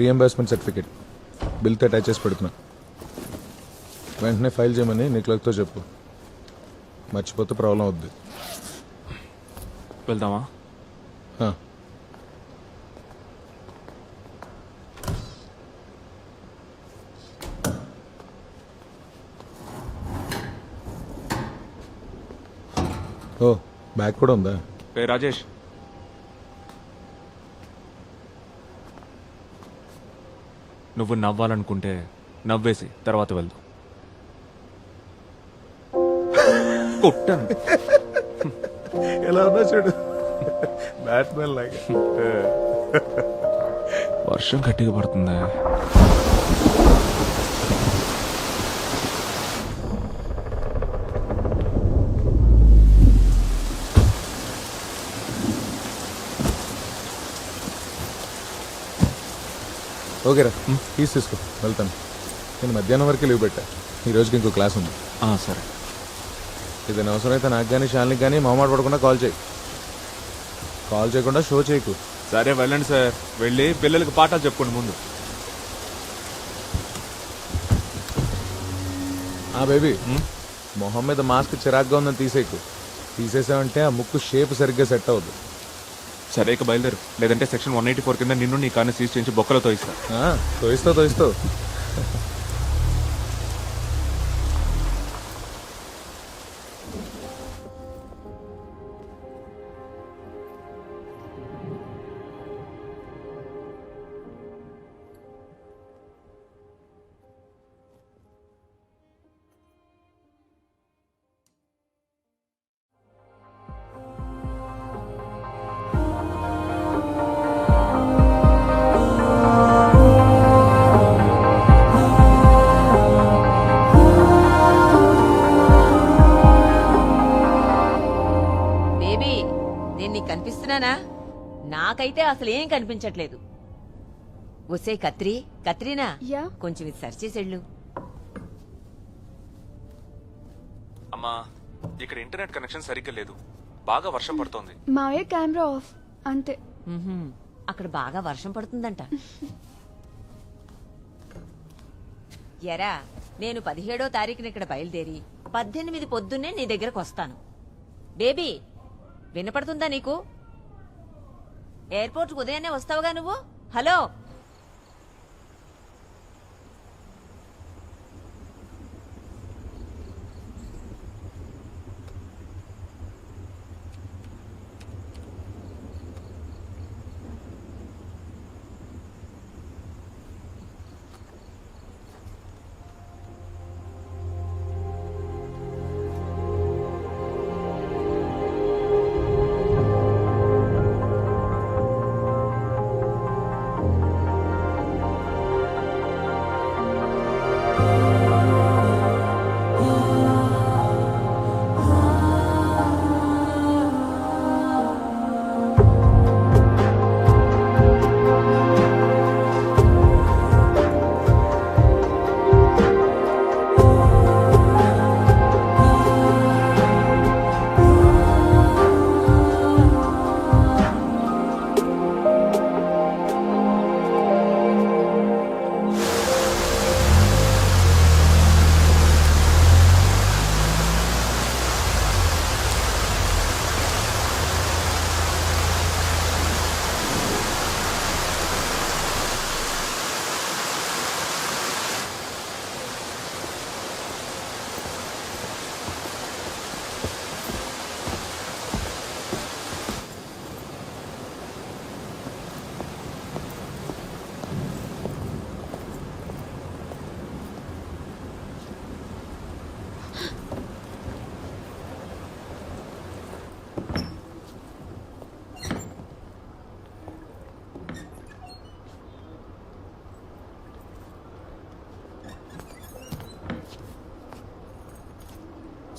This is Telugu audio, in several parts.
రీఎంబర్స్మెంట్ సర్టిఫికేట్ బిల్తో అటాచ్ చేసి పెడుతున్నా. వెంటనే ఫైల్ చేయమని నీ క్లర్క్తో చెప్పు. మర్చిపోతే ప్రాబ్లం అవుద్ది. వెళ్దామా? ఆ. ఓ బ్యాగ్ కూడా ఉందా? ఏ రాజేష్, నువ్వు నవ్వాలనుకుంటే నవ్వేసి తర్వాత వెళ్దాం. కొట్టాను. ఎలా ఉన్నా చూడు, బ్యాట్మెన్ లాగా. వర్షం గట్టిగా పడుతుందా? ఓకేరా, తీసుకో, వెళ్తాను. నేను మధ్యాహ్నం వరకు లీవ్ పెట్టా. ఈ రోజుకి ఇంకో క్లాస్ ఉంది. సరే. ఏదైనా అవసరం అయితే నాకు కానీ షాలినికి కానీ మొహమాట పడకుండా కాల్ చేయి. కాల్ చేయకుండా షో చేయకు. సరే వెళ్ళండి సార్. వెళ్ళి పిల్లలకి పాఠాలు చెప్పుకోండి ముందు. బేబీ, మొహం మీద మాస్క్ చిరాగ్గా ఉందని తీసేయకు. తీసేసావంటే ఆ ముక్కు షేప్ సరిగ్గా సెట్ అవ్వదు. సరే ఇక బయలుదేరు, లేదంటే సెక్షన్ 184 కింద నిన్ను నీ కార్ని సీజ్ చేయించి బొక్కలతో ఇస్తా. తోయిస్తావు. కనిపిస్తున్నానా? నాకైతే అసలు ఏం కనిపించట్లేదు. ఒసే కత్రీనా, కొంచెం ఇది సెర్చ్ చేసేళ్ళు. అమ్మా, ఇక్కడ ఇంటర్నెట్ కనెక్షన్ సరిగ్గా లేదు. బాగా వర్షం పడుతోంది. మావయ్య కెమెరా ఆఫ్ అంతే. అక్కడ బాగా వర్షం పడుతుందంట. ఎరా, నేను 17వ తారీఖున ఇక్కడ బయలుదేరి 18 పొద్దున్నే నీ దగ్గరకు వస్తాను. బేబీ, వినపడుతుందా నీకు? ఎయిర్పోర్ట్కి ఉదయాన్నే వస్తావుగా నువ్వు. హలో,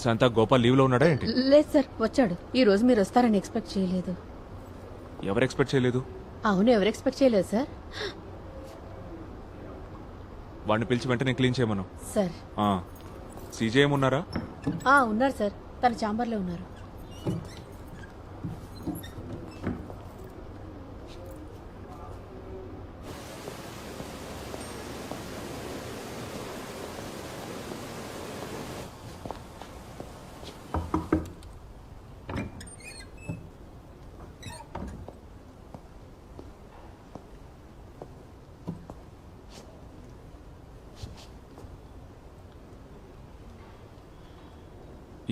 శాంత, గోపాల్ లీవ్ లో ఉన్నాడా ఏంటి? లేదు సార్, వచ్చాడు. ఈ రోజు మీరు వస్తారని ఎక్స్పెక్ట్ చేయలేదు. ఎవరు ఎక్స్పెక్ట్ చేయలేదు? అవును, ఎవరు ఎక్స్పెక్ట్ చేయలేదు సార్. వాడిని పిలిచి వెంటనే క్లీన్ చేయమను. సార్. సీజేఎం ఉన్నారా? ఉన్నారు సార్, తన ఛాంబర్లో ఉన్నారు.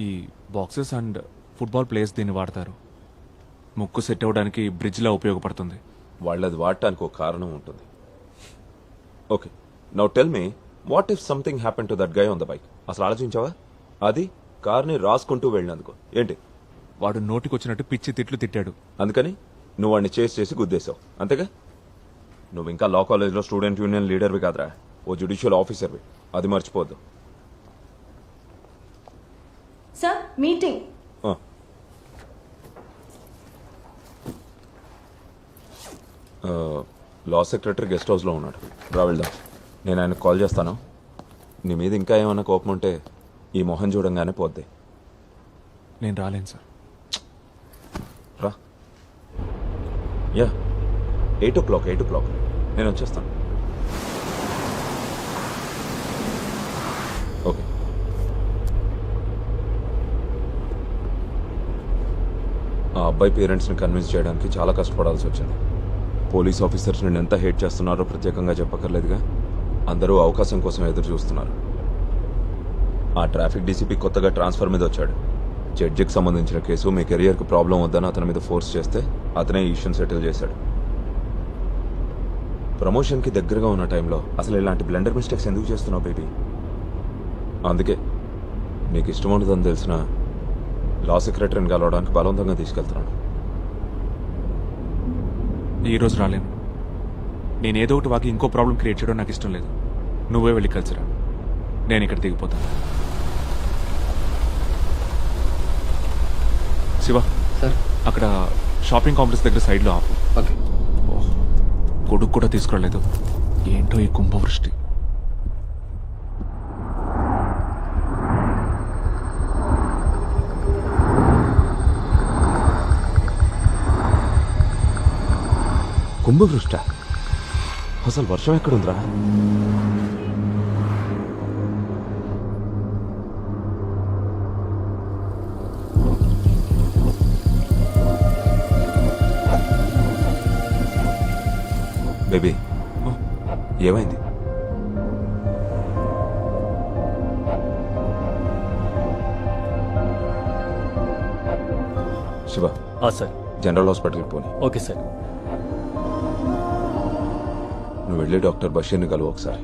ఈ బాక్సెస్ అండ్ ఫుట్బాల్ ప్లేయర్స్ దీన్ని వాడతారు. ముక్కు సెట్ అవ్వడానికి బ్రిడ్జ్లా ఉపయోగపడుతుంది. వాళ్ళది వాడటానికి ఒక కారణం ఉంటుంది. Okay, now tell me, what if something happen to that guy on the bike? అసలు ఆలోచించావా? అది కార్ని రాసుకుంటూ వెళ్ళినందుకు ఏంటి? వాడు నోటికొచ్చినట్టు పిచ్చి తిట్లు తిట్టాడు. అందుకని నువ్వు వాడిని చేసి గుద్దేశావు, అంతేగా? నువ్వు ఇంకా లా కాలేజ్లో స్టూడెంట్ యూనియన్ లీడర్వి కాదురా, ఓ జ్యుడిషియల్ ఆఫీసర్వి. అది మర్చిపోవద్దు. Sir meeting. ఆ. లా సెక్రటరీ గెస్ట్ హౌస్లో ఉన్నాడు, రా వెళ్దాం. నేను ఆయనకు కాల్ చేస్తాను. నీ మీద ఇంకా ఏమైనా కోపం ఉంటే ఈ మొహం చూడంగానే పోద్ది. నేను రాలేను సార్. రా. యా, 8 o'clock నేను వచ్చేస్తాను. ఓకే. ఆ అబ్బాయి పేరెంట్స్ని కన్విన్స్ చేయడానికి చాలా కష్టపడాల్సి వచ్చింది. పోలీస్ ఆఫీసర్స్ నేను ఎంత హేట్ చేస్తున్నారో ప్రత్యేకంగా చెప్పక్కర్లేదుగా. అందరూ అవకాశం కోసం ఎదురు చూస్తున్నారు. ఆ ట్రాఫిక్ డీసీపీ కొత్తగా ట్రాన్స్ఫర్ మీద వచ్చాడు. జడ్జికి సంబంధించిన కేసు మీ కెరియర్కి ప్రాబ్లం వద్దని అతని మీద ఫోర్స్ చేస్తే అతనే ఈ ఇష్యూని సెటిల్ చేశాడు. ప్రమోషన్కి దగ్గరగా ఉన్న టైంలో అసలు ఇలాంటి బ్లెండర్ మిస్టేక్స్ ఎందుకు చేస్తున్నావు బేబీ? అందుకే నీకు ఇష్టం ఉండదని తెలిసిన లా సెక్రటరీని కలవడానికి బలవంతంగా తీసుకెళ్తున్నాను. ఈరోజు రాలేను. నేను ఏదో ఒకటి వాకి ఇంకో ప్రాబ్లం క్రియేట్ చేయడం నాకు ఇష్టం లేదు. నువ్వే వెళ్ళి కలిసిరా, నేను ఇక్కడ దిగిపోతాను. శివ సార్. అక్కడ షాపింగ్ కాంప్లెక్స్ దగ్గర సైడ్లో ఆపు. ఓకే. కొడుకు కూడా తీసుకురాలేదు. ఏంటో ఈ కుంభవృష్టి. కుంభవృష్ట? అసలు వర్షం ఎక్కడుందిరా? బేబీ, ఏమైంది? శివ, సార్. జనరల్ హాస్పిటల్కి పోనీ. Okay sir. నువ్వు వెళ్ళి డాక్టర్ బషీర్ని కలువు ఒకసారి.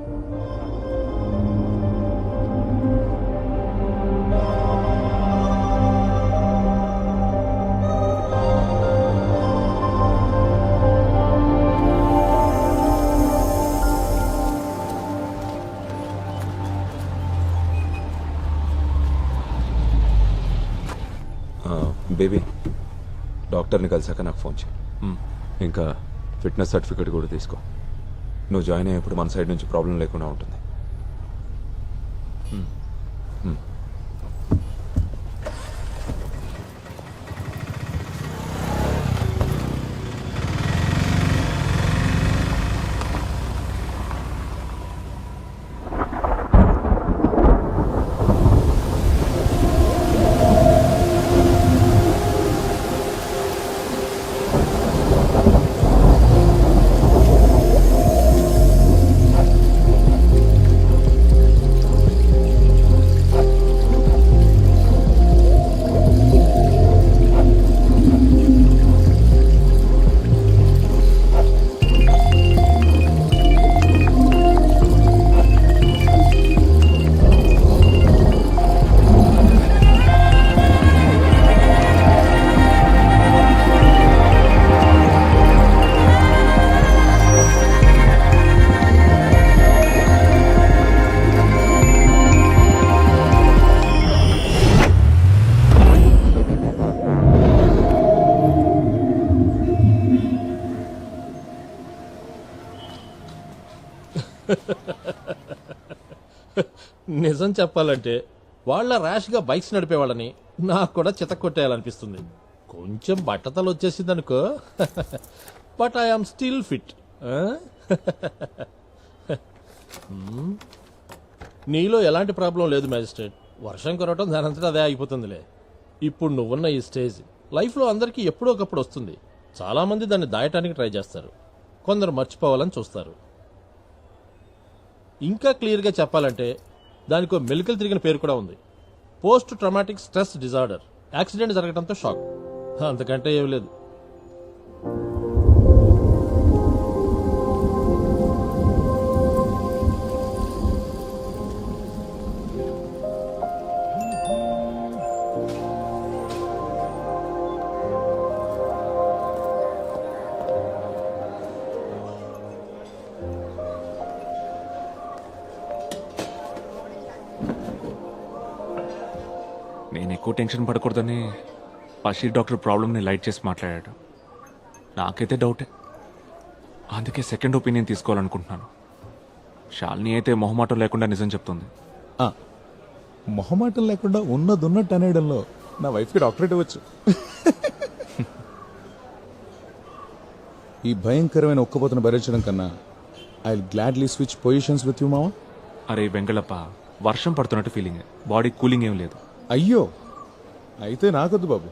బేబీ, డాక్టర్ని కలిసాక నాకు ఫోన్ చేయి. ఇంకా ఫిట్నెస్ సర్టిఫికేట్ కూడా తీసుకో. నువ్వు జాయిన్ అయ్యేప్పుడు మన సైడ్ నుంచి ప్రాబ్లం లేకుండా ఉంటుంది. నిజం చెప్పాలంటే వాళ్ళ ర్యాష్గా బైక్స్ నడిపేవాళ్ళని నాకు కూడా చితక్కొట్టేయాలనిపిస్తుంది. కొంచెం బట్టతలు వచ్చేసింది అనుకో, బట్ ఐఎమ్ స్టిల్ ఫిట్. నీలో ఎలాంటి ప్రాబ్లం లేదు మ్యాజిస్ట్రేట్. వర్షం కురవటం దానంతటా అదే అయిపోతుందిలే. ఇప్పుడు నువ్వున్న ఈ స్టేజ్ లైఫ్లో అందరికీ ఎప్పుడో ఒకప్పుడు వస్తుంది. చాలామంది దాన్ని దాయటానికి ట్రై చేస్తారు, కొందరు మర్చిపోవాలని చూస్తారు. ఇంకా క్లియర్గా చెప్పాలంటే దానికో మెలికలు తిరిగిన పేరు కూడా ఉంది, post traumatic stress disorder. Accident జరగడంతో షాక్, అంతకంటే ఏం లేదు. నేను ఎక్కువ టెన్షన్ పడకూడదని బషీర్ డాక్టర్ ప్రాబ్లమ్ని లైట్ చేసి మాట్లాడాడు. నాకైతే డౌటే, అందుకే సెకండ్ ఒపీనియన్ తీసుకోవాలనుకుంటున్నాను. శాలిని అయితే మొహమాటం లేకుండా నిజం చెప్తుంది. మొహమాటం లేకుండా ఉన్నదున్నట్టు అనేయడంలో నా వైఫ్కి డాక్టరేట్ ఇవ్వచ్చు. ఈ భయంకరమైన ఒక్కపోతను భరించడం కన్నా I gladly switch positions with you మావా. అరే వెంగళప్ప, వర్షం పడుతున్నట్టు ఫీలింగ్, బాడీ కూలింగ్ ఏం లేదు. అయ్యో అయితే నాకొద్దు బాబు.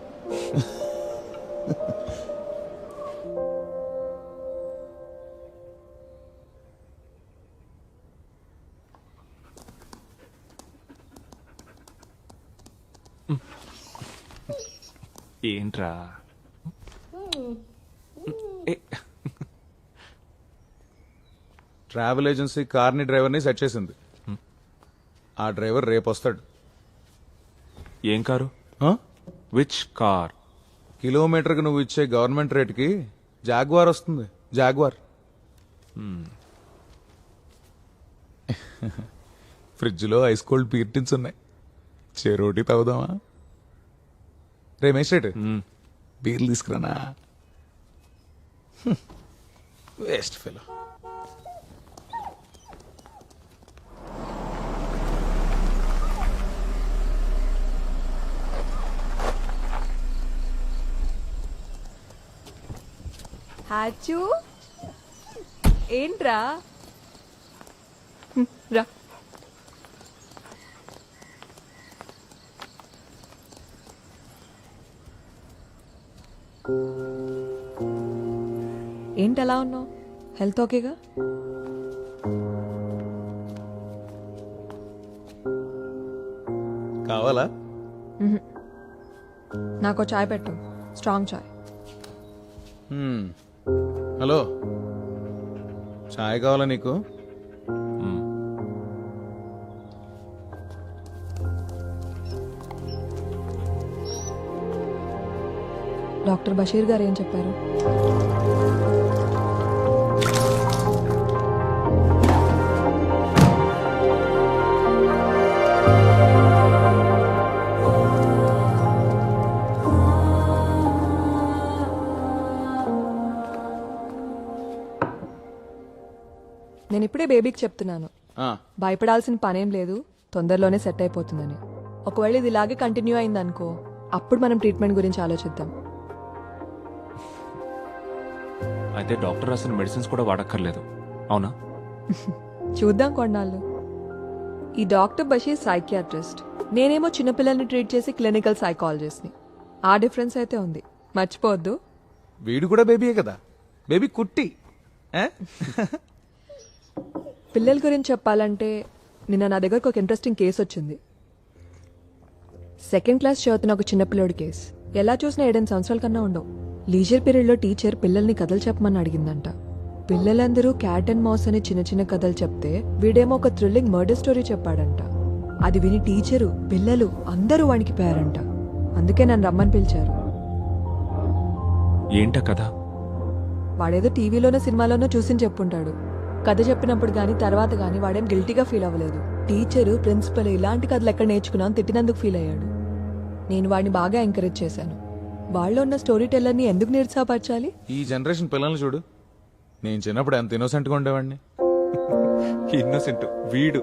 ఏంట్రా ఏ, ట్రావెల్ ఏజెన్సీ కార్ని డ్రైవర్ని సెట్ చేసింది. ఆ డ్రైవర్ రేపు వస్తాడు. ఏం కారు? ఆ? Which car? కిలోమీటర్కి నువ్వు ఇచ్చే గవర్నమెంట్ రేట్కి జాగ్వార్ వస్తుంది. జాగ్వార్. ఫ్రిడ్జ్లో ఐస్ కోల్డ్ బీర్ టిన్స్ ఉన్నాయి. చెరోటి తాగుదామా? రే మేస్ట్రేట్, బీర్లు తీసుకురానా? Waste fellow. హ్యాచు ఏంట్రా? రా. ఏంటి అలా ఉన్నావు? హెల్త్ ఓకేగా? కావాలా? నాకు చాయ్ పెట్టు, స్ట్రాంగ్ చాయ్. హలో, చాయ్ కావాలా నీకు? డాక్టర్ బషీర్ గారు ఏం చెప్పారు? నేను ఇప్పుడే బేబీకి చెప్తున్నాను, భయపడాల్సిన పనేం లేదు, తొందరలోనే సెట్ అయిపోతుందని. ఒకవేళ ఇది ఇలాగే కంటిన్యూ అయిందనుకో, అప్పుడు మనం ట్రీట్మెంట్ గురించి ఆలోచిద్దాం. అయితే డాక్టర్ రాసిన మెడిసిన్స్ కూడా వాడక్కర్లేదు, అవునా? చూద్దాం కొన్నాళ్ళు. ఈ డాక్టర్ బషీర్ సైకియాట్రిస్ట్, నేనేమో చిన్నపిల్లల్ని ట్రీట్ చేసి క్లినికల్ సైకాలజిస్ట్ని. ఆ డిఫరెన్స్ అయితే ఉంది, మర్చిపోవద్దు. వీడు కూడా బేబీయే కదా, బేబీ కుట్టి. పిల్లల గురించి చెప్పాలంటే నిన్న నా దగ్గరకు ఒక ఇంట్రెస్టింగ్ కేసు వచ్చింది. 2nd క్లాస్ చదువుతున్న ఒక చిన్నపిల్లోడి కేసు. ఎలా చూసినా 7 సంవత్సరాల కన్నా ఉండవు. లీజర్ పీరియడ్లో టీచర్ పిల్లల్ని కథలు చెప్పమని అడిగిందంట. పిల్లలందరూ క్యాట్ అండ్ మౌస్ అని చిన్న చిన్న కథలు చెప్తే వీడేమో ఒక థ్రిల్లింగ్ మర్డర్ స్టోరీ చెప్పాడంట. అది విని టీచరు, పిల్లలు అందరూ వణికిపోయారంట. అందుకే నన్ను రమ్మని పిలిచారు. ఏంటా కథ? వాడేదో టీవీలోనో సినిమాలోనో చూసి చెప్పుంటాడు. కథ చెప్పినప్పుడు గానీ తర్వాత గానీ వాడేం గిల్టీగా ఫీల్ అవ్వలేదు. టీచరు, ప్రిన్సిపల్ ఇలాంటి కథలు ఎక్కడ నేర్చుకున్నాను తిట్టినందుకు ఫీల్ అయ్యాడు. నేను వాడిని బాగా ఎంకరేజ్ చేశాను. వాళ్ళు ఉన్న స్టోరీ టెల్లర్ని ఎందుకు నిరుత్సాహపరచాలి? ఈ జనరేషన్ పిల్లల్ని చూడు. నేను చిన్నప్పుడు ఎంత ఇన్నోసెంట్గా ఉండేవాడిని. ఇన్నోసెంట్ వీడు.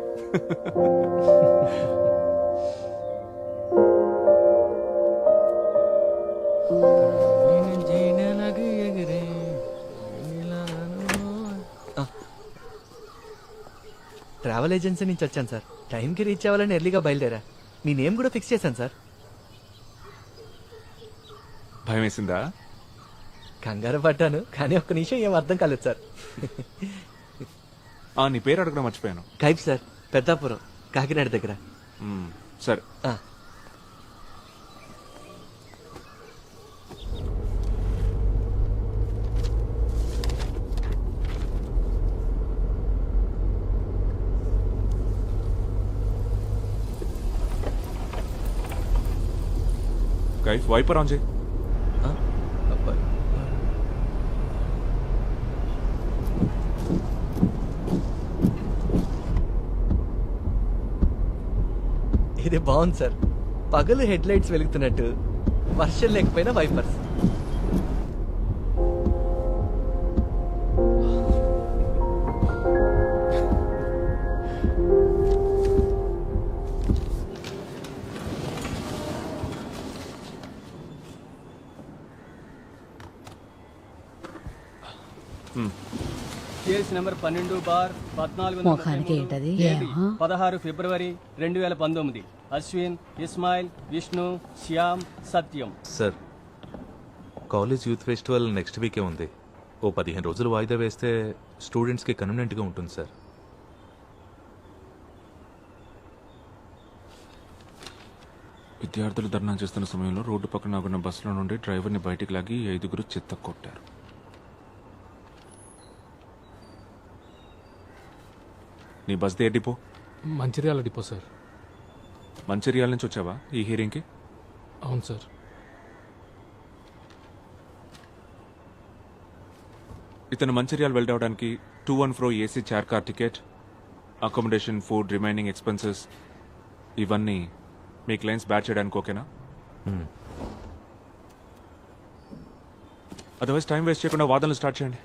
ట్రావెల్ ఏజెన్సీ నుంచి వచ్చాను సార్. టైంకి రీచ్ అవ్వాలని ఎర్లీగా బయలుదేరా. మీ నేమ్ కూడా ఫిక్స్ చేశాను సార్. భయం వేసిందా? కంగారు పడ్డాను, కానీ ఒక్క నిమిషం ఏం అర్థం కాలేదు సార్. నీ పేరు అడగడం మర్చిపోయాను. కైప్ సార్, పెద్దాపురం, కాకినాడ దగ్గర. సరే, కైఫ్ వైపర్ ఆన్ చేయి. ఇది బాగుంది సార్. పగలు హెడ్ లైట్స్ వెలుగుతున్నట్టు, వర్షం లేకపోయినా వైపర్స్. కేసు నెంబర్ 12/14 ముఖానికి ఏంటది? 16 ఫిబ్రవరి 2019. Ashwin, Ismail, Vishnu, Shyam, Satyam. Sir, college youth festival next వీకే ఉంది. ఓ 15 రోజులు వాయిదా వేస్తే స్టూడెంట్స్కి కన్వీనియంట్గా ఉంటుంది సార్. విద్యార్థులు ధర్నా చేస్తున్న సమయంలో రోడ్డు పక్కన ఆగున్న బస్సులో నుండి డ్రైవర్ని బయటికి లాగి 5 చెత్త కొట్టారు. నీ బస్ ఏ depot? Mancherial depot sir. Mancherial నుంచి వచ్చావా ఈ హియరింగ్కి? అవును సార్. ఇతను మంచిర్యాల వెళ్ళడానికి 2 and 4 AC chair car ticket, accommodation, food, remaining expenses ఇవన్నీ మీ క్లయింట్స్ బ్యాచ్ చేయడానికి ఓకేనా? అదర్వైజ్ టైం వేస్ట్ చేయకుండా వాదనలు స్టార్ట్ చేయండి.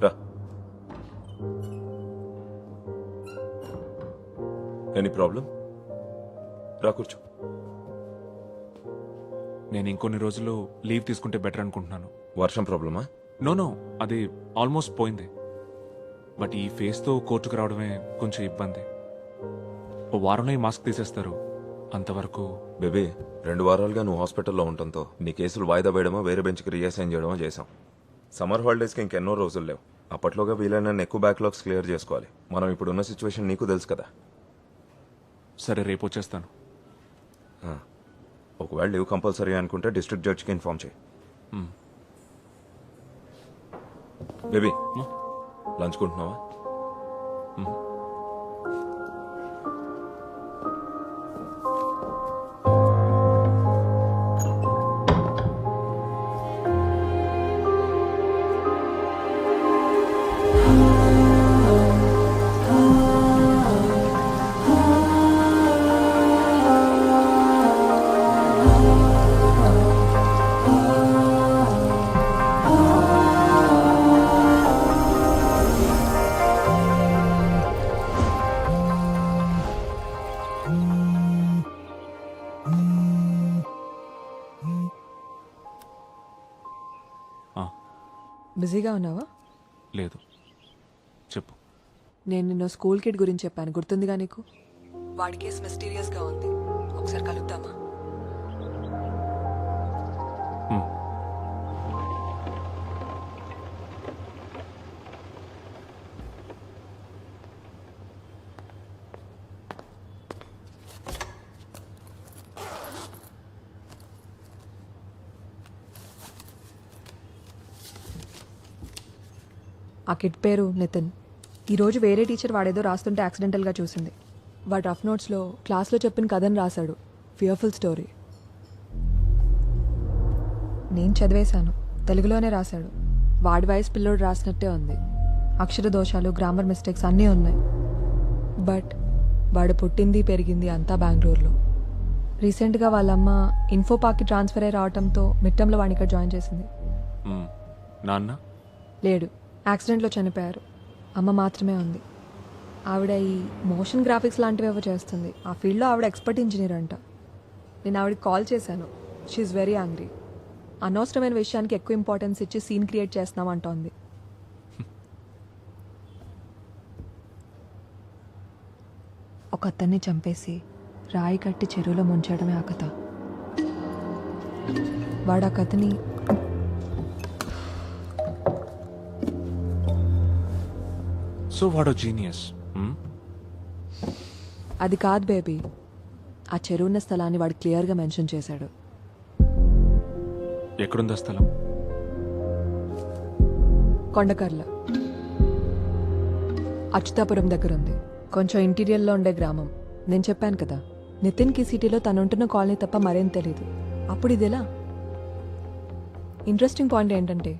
రా. Any problem? రా కూర్చో. నేను ఇంకొన్ని రోజులు లీవ్ తీసుకుంటే బెటర్ అనుకుంటున్నాను. వర్షం ప్రాబ్లమా? నో, అది ఆల్మోస్ట్ పోయింది. బట్ ఈ ఫేస్తో కోర్టుకు రావడమే కొంచెం ఇబ్బంది. ఓ వారంలో ఈ మాస్క్ తీసేస్తారు. అంతవరకు బేబీ, 2 వారాలుగా నువ్వు హాస్పిటల్లో ఉండటంతో నీ కేసులు వాయిదా వేయడమో వేరే బెంచ్కి రీఅసైన్ చేయడమో చేశాం. సమ్మర్ హాలిడేస్కి ఇంకెన్నో రోజులు లేవు. అప్పట్లోగా వీలైన ఎక్కువ బ్యాక్లాగ్స్ క్లియర్ చేసుకోవాలి. మనం ఇప్పుడున్న సిచ్యువేషన్ నీకు తెలుసు కదా. సరే, రేపు వచ్చేస్తాను. ఒకవేళ లీవ్ కంపల్సరీ అనుకుంటే డిస్ట్రిక్ట్ జడ్జ్కి ఇన్ఫార్మ్ చేయి. బేబీ, లంచ్ కొంటున్నావా? బిజీగా ఉన్నావా? లేదు, చెప్పు. నేను నిన్న స్కూల్ కిడ్ గురించి చెప్పాను, గుర్తుందిగా నీకు? వాడి కేసు మిస్టీరియస్గా ఉంది. ఒకసారి కలుద్దామా? ఆ కిడ్ పేరు నితిన్. ఈరోజు వేరే టీచర్ వాడేదో రాస్తుంటే యాక్సిడెంటల్గా చూసింది. వాడు రఫ్ నోట్స్లో క్లాస్లో చెప్పిన కథను రాశాడు. Fearful story. నేను చదివేశాను. తెలుగులోనే రాశాడు. వాడి వయసు పిల్లోడు రాసినట్టే ఉంది. అక్షర దోషాలు, గ్రామర్ మిస్టేక్స్ అన్నీ ఉన్నాయి. బట్ వాడు పుట్టింది పెరిగింది అంతా బెంగళూరులో. రీసెంట్గా వాళ్ళమ్మ ఇన్ఫో పార్క్కి ట్రాన్స్ఫర్ అయ్యి రావడంతో మిట్టంలో వాడిని ఇక్కడ జాయిన్ చేసింది. నాన్న లేడు, యాక్సిడెంట్లో చనిపోయారు. అమ్మ మాత్రమే ఉంది. ఆవిడ ఈ మోషన్ గ్రాఫిక్స్ లాంటివి ఏవో చేస్తుంది. ఆ ఫీల్డ్లో ఆవిడ ఎక్స్పర్ట్ ఇంజనీర్ అంట. నేను ఆవిడకి కాల్ చేశాను. She very angry. అనవసరమైన విషయానికి ఎక్కువ ఇంపార్టెన్స్ ఇచ్చి సీన్ క్రియేట్ చేస్తున్నాం అంటోంది. ఒక అతన్ని చంపేసి రాయి కట్టి చెరువులో ముంచడమే ఆ కథ. వాడు ఆ కథని సో వాడు జీనియస్. అది కాదు బేబీ. ఆ చెరువున్న స్థలాన్ని వాడు క్లియర్గా మెన్షన్ చేశాడు. ఎక్కడుందా స్థలం? కొండకర్ల అచ్యుతాపురం దగ్గర ఉంది. కొంచెం ఇంటీరియర్లో ఉండే గ్రామం. నేను చెప్పాను కదా, నితిన్కి సిటీలో తనుంటున్న కాలనీ తప్ప మరేం తెలీదు. అప్పుడు ఇదెలా? ఇంట్రెస్టింగ్ పాయింట్ ఏంటంటే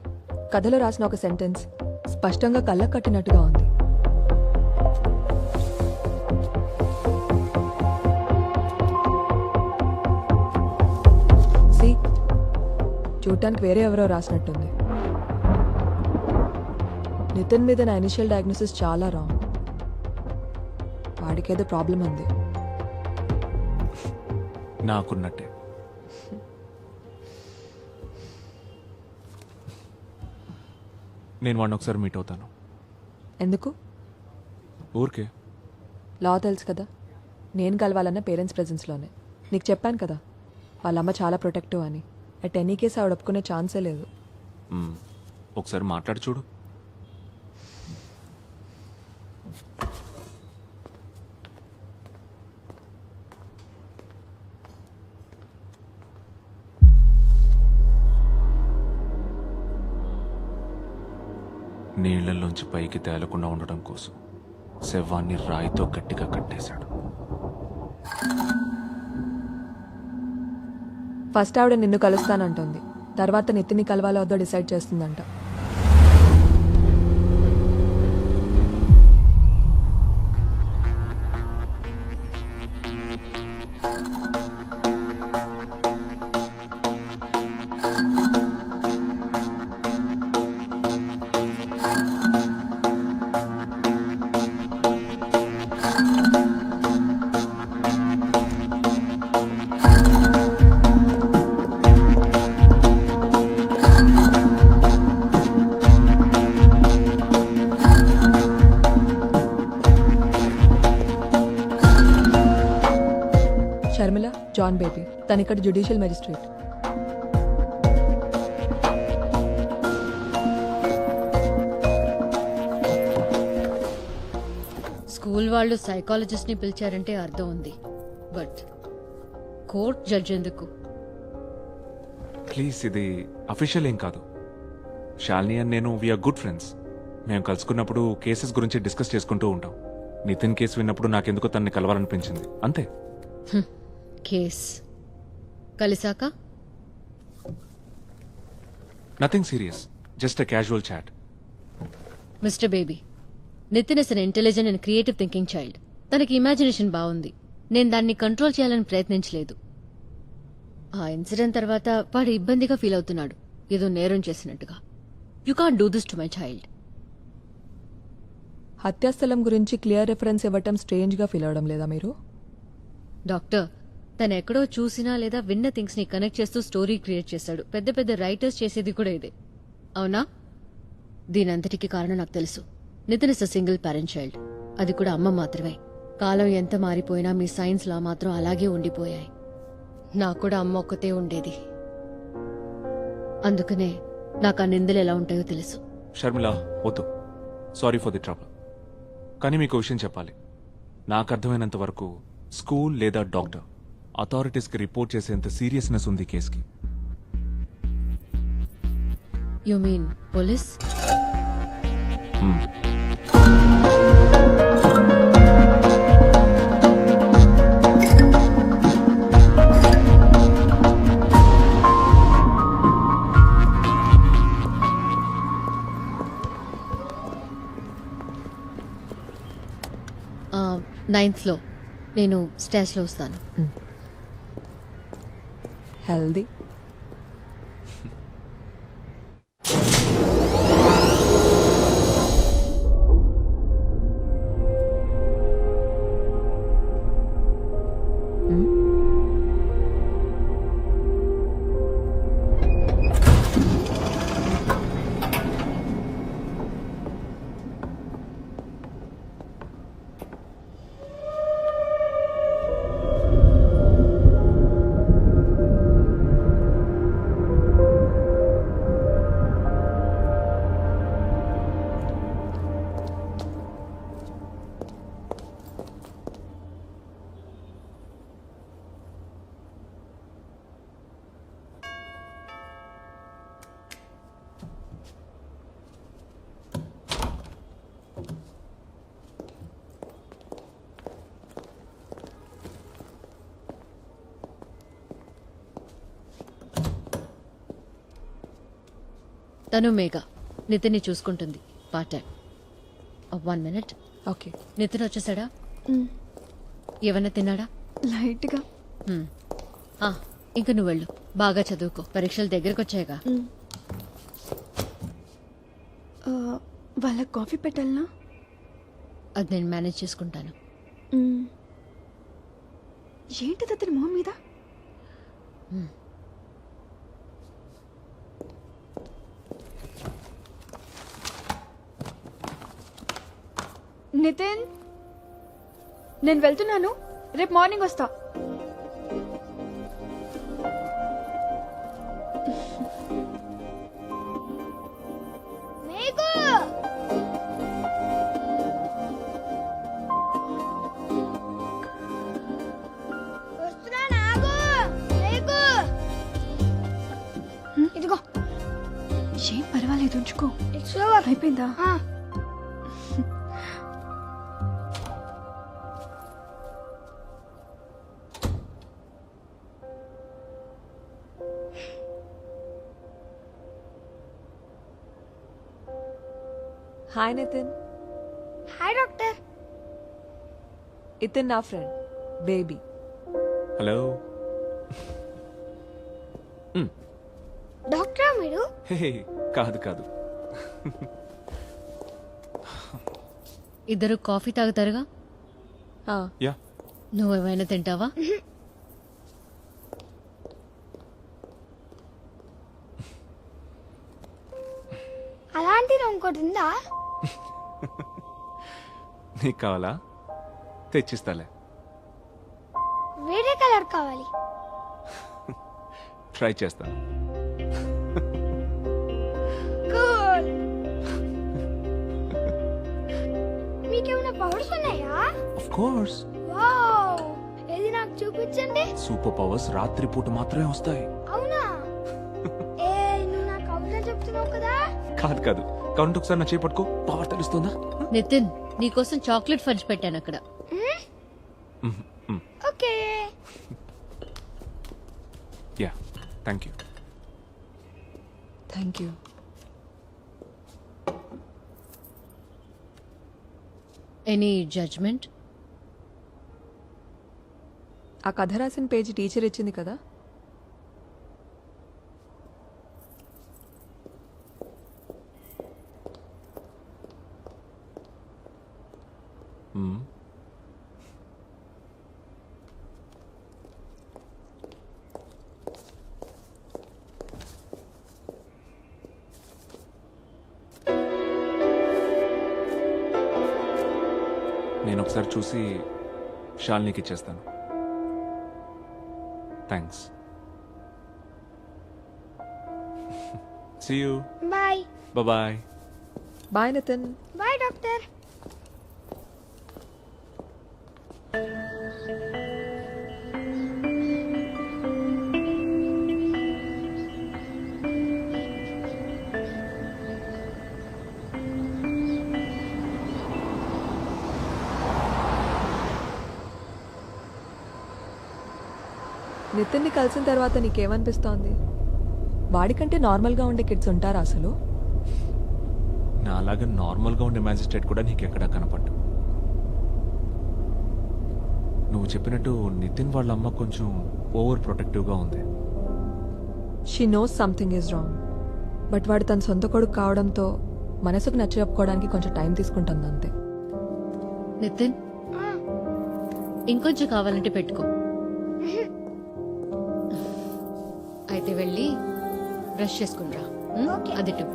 కథలో రాసిన ఒక సెంటెన్స్ స్పష్టంగా కళ్ళకు కట్టినట్టుగా ఉంది. సి చూడటానికి వేరే ఎవరో రాసినట్టుంది. నితిన్ మీద నా ఇనిషియల్ డయాగ్నోసిస్ చాలా రాంగ్. వాడికేదో ప్రాబ్లం ఉంది. నాకున్నట్టే. నేను వాడిని ఒకసారి మీట్ అవుతాను. ఎందుకు? ఊరికే. లా తెలుసు కదా, నేను కలవాలన్న పేరెంట్స్ ప్రెజెన్స్లోనే. నీకు చెప్పాను కదా వాళ్ళమ్మ చాలా ప్రొటెక్టివ్ అని. అట్ ఎనీ కేసు ఆవిడ ఒప్పుకునే ఛాన్సే లేదు. ఒకసారి మాట్లాడి చూడు. నీళ్లలోంచి పైకి తేలకుండా ఉండడం కోసం శవాన్ని రాయితో గట్టిగా కట్టేశాడు. ఫస్ట్ ఆవిడ నిన్ను కలుస్తానంటుంది, తర్వాత నితిన్ని కలవాలో వద్దో డిసైడ్ చేస్తుందంట. షర్మిల, జాన్ బేబీ, తను ఇక్కడ జ్యుడిషియల్ మెజిస్ట్రేట్. స్కూల్ వాళ్ళు సైకాలజిస్ట్ని పిలిచారంటే అర్థం ఉంది, బట్ కోర్ట్ జడ్జ్ ఎందుకు? ప్లీజ్, ఇది అఫీషియల్ ఏం కాదు. శాలిని అండ్ నేను వీఆర్ గుడ్ ఫ్రెండ్స్. మేము కలుసుకున్నప్పుడు కేసెస్ గురించి డిస్కస్ చేసుకుంటూ ఉంటాం. నితిన్ కేసు విన్నప్పుడు నాకెందుకో తనని కలవాలనిపించింది, అంతే. కేస్ కలిసాక nothing serious, just a casual chat. Mister baby, Nitin is an intelligent and creative thinking child. తనకి ఇమాజినేషన్ బాగుంది. నేను దాన్ని కంట్రోల్ చేయాలని ప్రయత్నించలేదు. ఆ ఇన్సిడెంట్ తర్వాత వాడు ఇబ్బందిగా ఫీల్ అవుతున్నాడు, ఏదో నేరం చేసినట్టుగా. You can't do this to my child. హత్యాస్థలం గురించి క్లియర్ రిఫరెన్స్ ఇవ్వటం స్ట్రేంజ్గా ఫీల్ అవడం లేదా మీరు? డాక్టర్, తను ఎక్కడో చూసినా లేదా విన్న థింగ్స్ ని కనెక్ట్ చేస్తూ స్టోరీ క్రియేట్ చేశాడు. పెద్ద పెద్ద రైటర్స్ చేసేది కూడా ఇదే, అవునా? దీనంతటికి కారణం నాకు తెలుసు. Nitin is a single parent child, అది కూడా అమ్మ మాత్రమే. కాలం ఎంత మారిపోయినా మీ సైన్స్ లా మాత్రం అలాగే ఉండిపోయాయి. నాకు కూడా అమ్మ ఒక్కతే ఉండేది, అందుకనే నాకు ఆ నిందలు ఎలా ఉంటాయో తెలుసు. షర్మిల, వద్దు. Sorry for the trouble. కానీ మీకు విషయం చెప్పాలి. నాకు అర్థమైనంత వరకు స్కూల్ లేదా డాక్టర్ అథారిటీస్కి రిపోర్ట్ చేసేంత సీరియస్నెస్ ఉంది కేసుకి. You mean police? నైన్త్లో నేను స్టాచ్లో వస్తాను. హెల్దీ. తను మేఘ నితిన్ని చూసుకుంటుంది part time. 1 minute. Okay. Nitin వచ్చేసాడా? ఏమన్నా తిన్నాడా? లైట్గా. హ్మ్. ఆ, ఇంక నువ్వు వెళ్ళు, బాగా చదువుకో, పరీక్షలు దగ్గరకు వచ్చాయిగా. వాళ్ళకి కాఫీ పెట్టాలనా? అది నేను మేనేజ్ చేసుకుంటాను. ఏంటిది అతని మొహం మీద? నితిన్, నేను వెళ్తున్నాను, రేపు మార్నింగ్ వస్తా. ఇదిగో. ఏం పర్వాలేదు, ఉంచుకో. అయిపోయిందా? హాయ్ నితిన్. Hi doctor. ఇతన్ నా ఫ్రెండ్ బేబీ. హలో. డాక్టరా మీరు? హే, కాదు కాదు. ఇద్దరు కాఫీ తాగుతారుగా? యా. నువ్వేమైనా తింటావా? అలాంటిది ఇంకోటి ఉందా? నీకు కావాలా? తెచ్చిస్తాలే. వేరే కలర్ కావాలి. ట్రై చేస్తాను. కూల్. మీకేమైనా పవర్స్ ఉన్నాయా? Of course. వావ్, ఏది నాకు చూపించండి. సూపర్ పవర్స్ రాత్రిపూట మాత్రమే వస్తాయి. అవునా? ఏ, నువ్వు నాకు అవునా చెప్తున్నావు కదా? కాదు కాదు, కౌంట్ ఒకసారి నా చేపట్టుకో, పవర్ తెలుస్తుందా? నితిన్, నీకోసం చాక్లెట్ ఫంచ్ పెట్టాను అక్కడ. Okay. Yeah, thank you. Thank you. Any judgement? ఆ కథ రాసిన పేజీ టీచర్ ఇచ్చింది కదా. నేను ఒకసారి చూసి షాల్నీకి ఇచ్చేస్తాను. Thanks. See you. Bye. Bye. Bye Nitin. Bye doctor. నితిన్ని కలిసిన తర్వాత నీకేమనిపిస్తోంది? వాడికంటే నార్మల్గా ఉండే కిడ్స్ ఉంటారా అసలు? నా అలాగా నార్మల్గా ఉండే మ్యాజిస్ట్రేట్ కూడా నీకు ఎక్కడా కనపడ్డు. నువ్వు చెప్పినట్టు నితిన్ వాళ్ళ అమ్మ కొంచెం ఓవర్ ప్రొటెక్టివ్గా ఉంది. She knows something is wrong. But వాడు తన సొంత కొడుకు కావడంతో మనసుకు నచ్చ చెప్పుకోవడానికి కొంచెం టైం తీసుకుంటుంది అంతే. నితిన్, ఇంకొంచెం కావాలంటే పెట్టుకో. అయితే వెళ్ళి బ్రష్ చేసుకునిరా. అదిటు.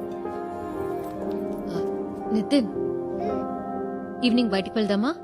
నితిన్, ఈవినింగ్ బయటికి వెళ్దామా?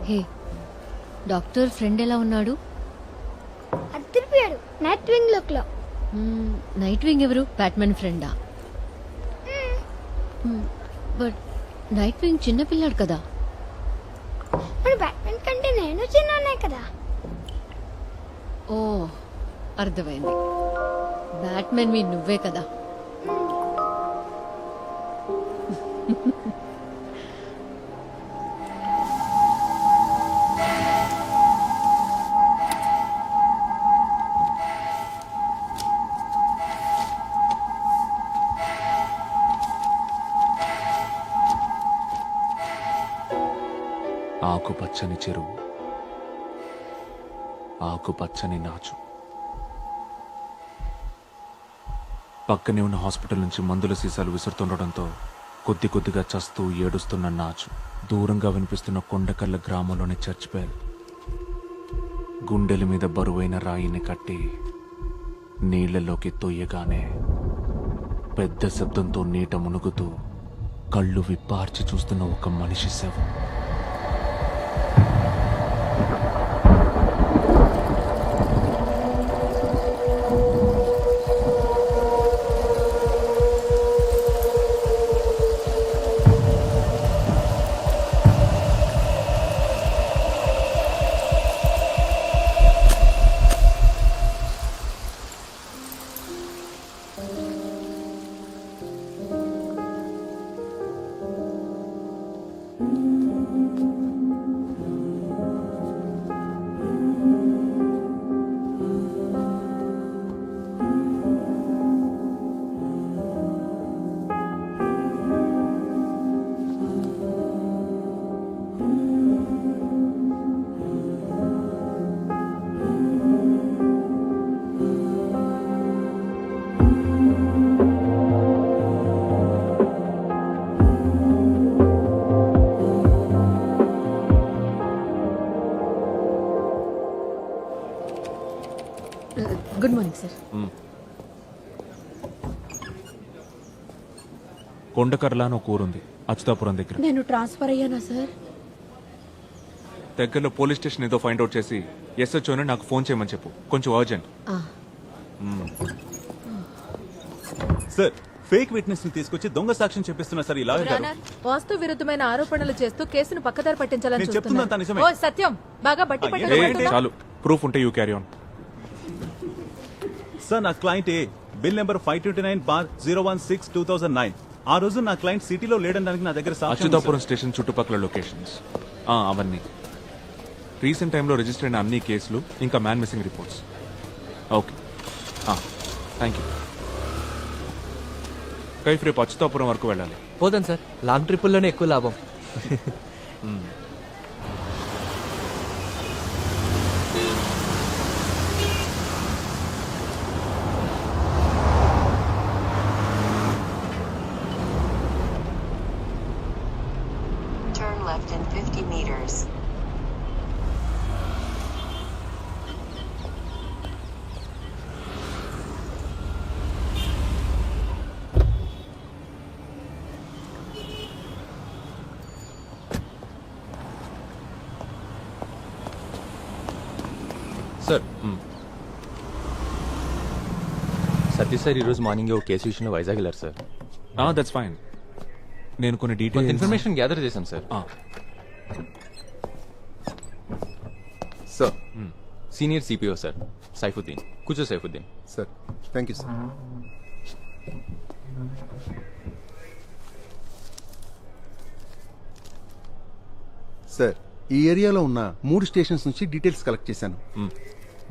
హే, డాక్టర్ ఫ్రెండ్ ఎలా ఉన్నాడు? తిరిపాడు నైట్ వింగ్ లుక్ లో. నైట్ వింగ్ ఎవరు? బ్యాట్మెన్ ఫ్రెండా? బట్ నైట్ వింగ్ చిన్నపిల్లాడు కదా. మన బ్యాట్మెన్ కంటే నేను చిన్ననే కదా. ఓ అర్థమైంది. బ్యాట్మెన్ మీ నువ్వే కదా. ఆకుపచ్చని చెరువు, ఆకుపచ్చని నాచు. పక్కనే ఉన్న హాస్పిటల్ నుంచి మందుల సీసాలు విసురుతుండటంతో కొద్ది కొద్దిగా చస్తూ ఏడుస్తున్న నాచు దూరంగా వినిపిస్తున్న కొండకల్ల గ్రామంలోని చర్చ్ బెల్. గుండెల మీద బరువైన రాయిని కట్టి నీళ్లలోకి తొయ్యగానే పెద్ద శబ్దంతో నీట మునుగుతూ కళ్ళు విప్పార్చి చూస్తున్న ఒక మనిషి శవం. Good morning sir. కొండకర్ల అని ఒక ఊరుంది అచ్యుతాపురం దగ్గర. నేను ట్రాన్స్ఫర్ అయ్యానా సార్? దగ్గరలో పోలీస్ స్టేషన్ ఏదో ఫైండ్ అవుట్ చేసి ఎస్హెచ్ఓని నాకు ఫోన్ చేయమని చెప్పు, కొంచెం అర్జెంట్. సార్, ఫేక్ విట్నెస్ ని తీసుకొచ్చి దొంగ సాక్ష్యం చెప్పిస్తున్నా సార్. ఇలా వాస్తు విరుద్ధమైన ఆరోపణలు చేస్తూ కేసును పక్కదారి పట్టించాలని నేను చెప్తున్నంత నిజమే. ఓ సత్యం, బాగా బట్టి చాలు, ప్రూఫ్ ఉంటే యూ క్యారీ ఆన్. సార్, నా క్లయింట్ ఏ బిల్ నెంబర్ 529/016/2009. ఆ రోజు నా క్లయింట్ సిటీలో లేడనడానికి నా దగ్గర సాక్ష్యం ఉంది, అచ్యుతాపురం స్టేషన్ చుట్టుపక్కల లొకేషన్స్ అవన్నీ రీసెంట్ టైంలో రిజిస్టర్ అయిన అన్ని కేసులు, ఇంకా man missing reports. Okay, thank you. Kaif రేపు అచ్యుతాపురం వరకు వెళ్ళాలి. పోదాం సార్, లాంగ్ ట్రిప్పుల్లోనే ఎక్కువ లాభం. Turn left in 50 meters. Sir, Satish sir ఈరోజు మార్నింగ్ ఒక కేసు విషయంలో వైజాగ్ వెళ్ళారు సార్. That's fine. నేను కొన్ని కొంత డీటెయిల్స్ ఇన్ఫర్మేషన్ గ్యాదర్ చేశాను sir. Sir, senior CPO sir Saifuddin. కూర్చో Saifuddin. Sir, thank you sir. Sir, ఈ ఏరియాలో ఉన్న 3 స్టేషన్స్ నుంచి డీటెయిల్స్ కలెక్ట్ చేశాను.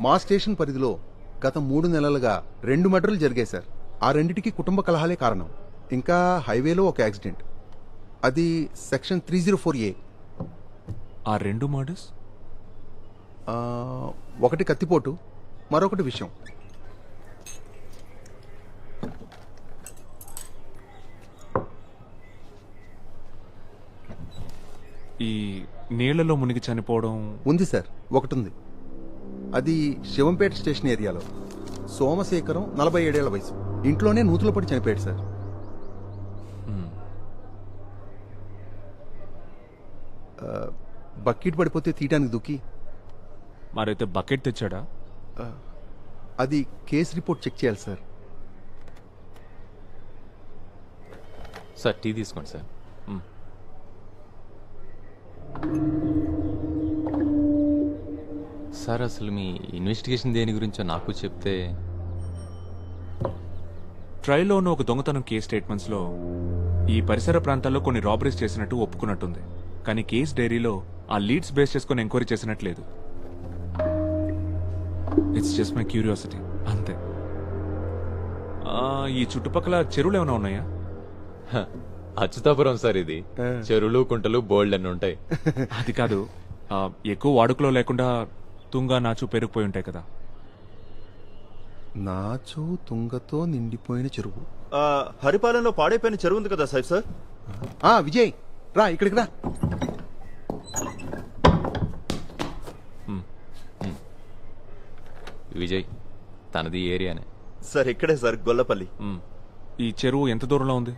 మా స్టేషన్ పరిధిలో గత 3 నెలలుగా 2 మర్డర్లు జరిగాయి సార్. ఆ రెండిటికి కుటుంబ కలహాలే కారణం. ఇంకా హైవేలో ఒక యాక్సిడెంట్, అది సెక్షన్ 304A. ఆ 2 మర్డర్స్? ఒకటి కత్తిపోటు, మరొకటి విషయం. ఈ నీళ్లలో మునిగి చనిపోవడం ఉంది సార్, ఒకటి ఉంది. అది శివంపేట స్టేషన్ ఏరియాలో. సోమశేఖరం 47 ఏళ్ల వయసు. ఇంట్లోనే నూతులో పడి చనిపోయాడు సార్. బకెట్ పడిపోతే తీయటానికి దుక్కి. మరైతే బకెట్ తెచ్చాడా? అది కేసు రిపోర్ట్ చెక్ చేయాలి సార్. సార్ టీ తీసుకోండి సార్. సార్ అసలు మీ ఇన్వెస్టిగేషన్ దేని గురించో నాకు చెప్తే. ట్రయల్లో ఉన్న ఒక దొంగతనం కేస్ స్టేట్మెంట్స్లో ఈ పరిసర ప్రాంతాల్లో కొన్ని రాబరీస్ చేసినట్టు ఒప్పుకున్నట్టుంది. కానీ కేస్ డైరీలో ఆ లీడ్స్ బేస్ చేసుకుని ఎంక్వైరీ చేసినట్లేదు. ఇట్స్ జస్ట్ మై క్యూరియాసిటీ అంతే. ఈ చుట్టుపక్కల చెరువులు ఏమైనా ఉన్నాయా? అచ్యుతాపురం సార్ ఇది. చెరువులు కుంటలు బోల్డ్ అని ఉంటాయి. అది కాదు, ఎక్కువ వాడుకలో లేకుండా తుంగ నాచు పెరిగిపోయి ఉంటాయి కదా. నాచు తుంగతో నిండిపోయిన చెరువు. హరిపాలెంలో పాడైపోయిన చెరువు ఉంది కదా సార్. సార్ విజయ్ రా ఇక్కడికి రా. విజయ్ తనది ఏరియానే సార్. ఇక్కడే సార్, గొల్లపల్లి. ఈ చెరువు ఎంత దూరంలో ఉంది?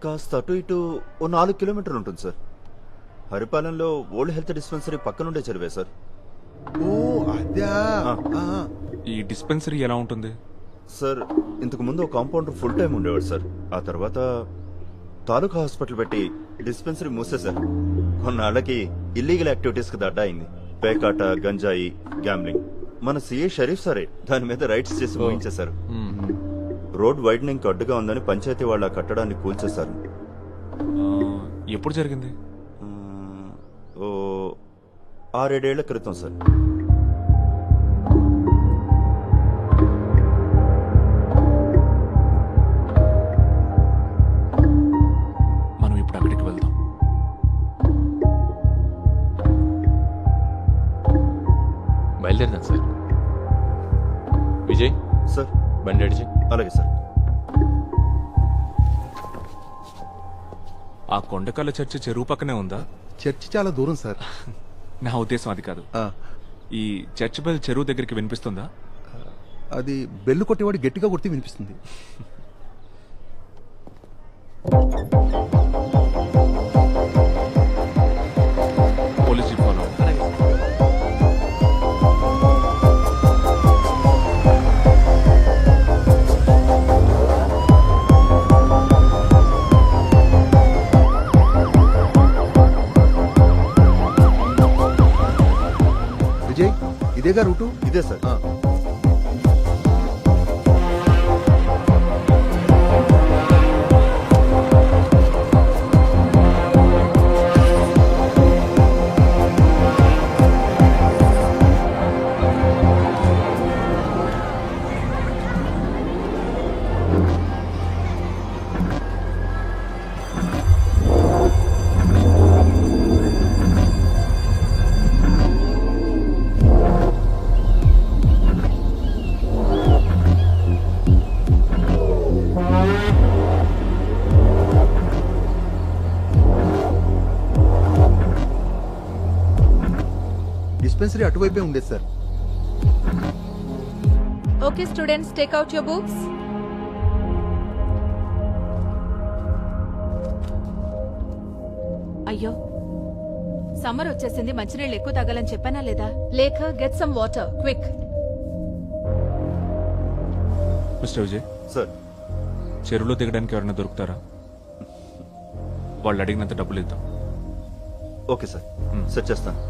కాస్త అటు ఇటు ఓ 4 కిలోమీటర్లు ఉంటుంది సార్. హరిపాలెంలో ఓల్డ్ హెల్త్ డిస్పెన్సరీ పక్కనుండే చెరువే సార్. ఓ అదా. ఈ డిస్పెన్సరీ ఎలా ఉంటుంది? సార్ ఇంతకు ముందు కాంపౌండర్ ఫుల్ టైం ఉండేవాడు సార్. ఆ తర్వాత తాలూకా హాస్పిటల్ పెట్టి డిస్పెన్సరీ మూసేశారు. కొన్నాళ్ళకి ఇల్లీగల్ యాక్టివిటీస్ కి అడ్డా అయింది. పేకాట, గంజాయి, గ్యాంబ్లింగ్. మన సిఏ షరీఫ్ సారే దాని మీద రైట్స్ చేసి ముగించేశారు. రోడ్ వైడనింగ్ అడ్డుగా ఉందని పంచాయతీ వాళ్ళ కట్టడాన్ని కూల్చేశారు. ఎప్పుడు జరిగింది? ఓ 6-7 ఏళ్ల క్రితం సార్. మనం ఇప్పుడు అక్కడికి వెళ్దాం. బయలుదేరదాం సార్. విజయ్ సార్ బండి అడిచి. అలాగే సార్. ఆ కొండకల్ల చర్చి చెరువు పక్కనే ఉందా? చర్చి చాలా దూరం సార్. నా ఉద్దేశం అది కాదు. ఈ చర్చ్ బెల్ చెరువు దగ్గరికి వినిపిస్తుందా? అది బెల్లు కొట్టేవాడు గట్టిగా కొడితే వినిపిస్తుంది. Police jeep follow. విజయ్ ఇదేగా రూటు. ఇదే సార్. డిస్పెన్సరీ అటువైపే ఉండేది sir. Okay students, take out your books. అయ్యో, సమ్మర్ వచ్చేసింది. మంచినీళ్ళు ఎక్కువ తాగాలని చెప్పానా లేదా? లేఖ, get some water quick. Mister Vijay sir చెరువులో దిగడానికి ఎవరైనా దొరుకుతారా? వాళ్ళు అడిగినంత డబ్బులు ఇద్దాం. ఓకే సార్, సెట్ చేస్తాను.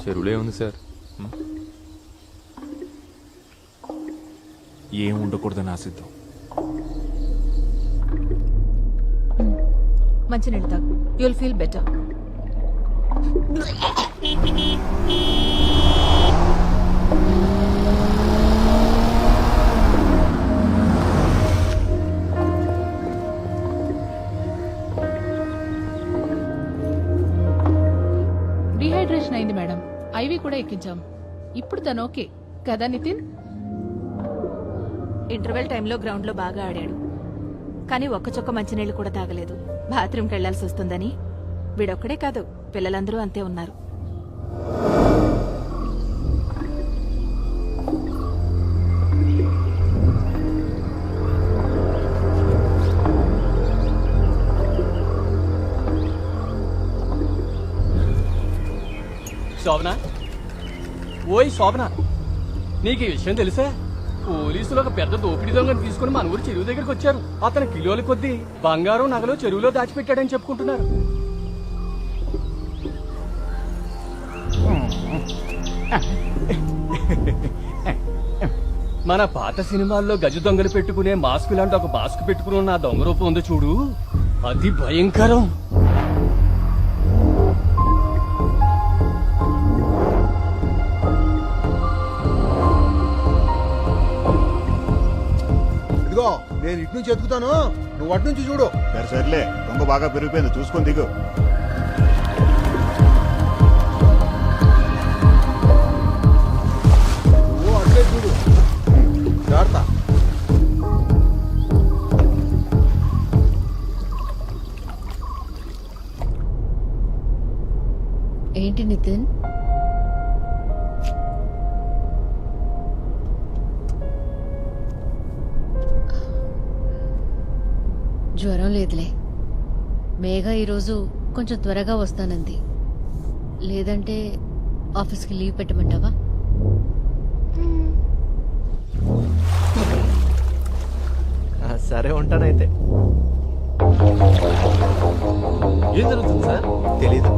చెరువులే ఉంది సార్. ఏం ఉండకూడదని ఆశిద్దాం. మంచినీళ్ళు తాగు, యుల్ ఫీల్ బెటర్. డిహైడ్రేషన్ అయింది మేడం, ఐవి కూడా ఎక్కించాం. ఇప్పుడు తను ఓకే కదా నితిన్? ఇంటర్వెల్ టైంలో గ్రౌండ్ లో బాగా ఆడాడు, కానీ ఒక్క చొక్క మంచినీళ్ళు కూడా తాగలేదు. బాత్రూమ్కి వెళ్లాల్సి వస్తుందని. వీడొక్కడే కాదు, పిల్లలందరూ అంతే ఉన్నారు. శోభన, ఓయ్ శోభన, నీకు ఈ విషయం తెలుసా? పోలీసులు ఒక పెద్ద దోపిడీ దొంగను తీసుకుని మన ఊరు చెరువు దగ్గరికి వచ్చారు. అతను కిలోల కొద్దీ బంగారం నగలు చెరువులో దాచిపెట్టాడని చెప్పుకుంటున్నారు. మన పాత సినిమాల్లో గజ దొంగలు పెట్టుకునే మాస్క్ లాంటి ఒక మాస్క్ పెట్టుకుని ఉన్న ఆ దొంగ రూపం ఉందో చూడు, అది భయంకరం. ఇదిగో నేను ఇటు నుంచి ఎత్తుకుతాను, నువ్వు అటు నుంచి చూడు. సర్లే, దొంగ బాగా పెరిగిపోయింది, చూసుకొని దిగు. నువ్వు అట్లే చూడు, జాగ్రత్త. ఏంటి నితిన్? జ్వరం లేదులే. మేఘ ఈరోజు కొంచెం త్వరగా వస్తానంది. లేదంటే ఆఫీస్కి లీవ్ పెట్టమంటావా? సరే ఉంటానైతే. ఏం జరుగుతుంది సార్? తెలీదు.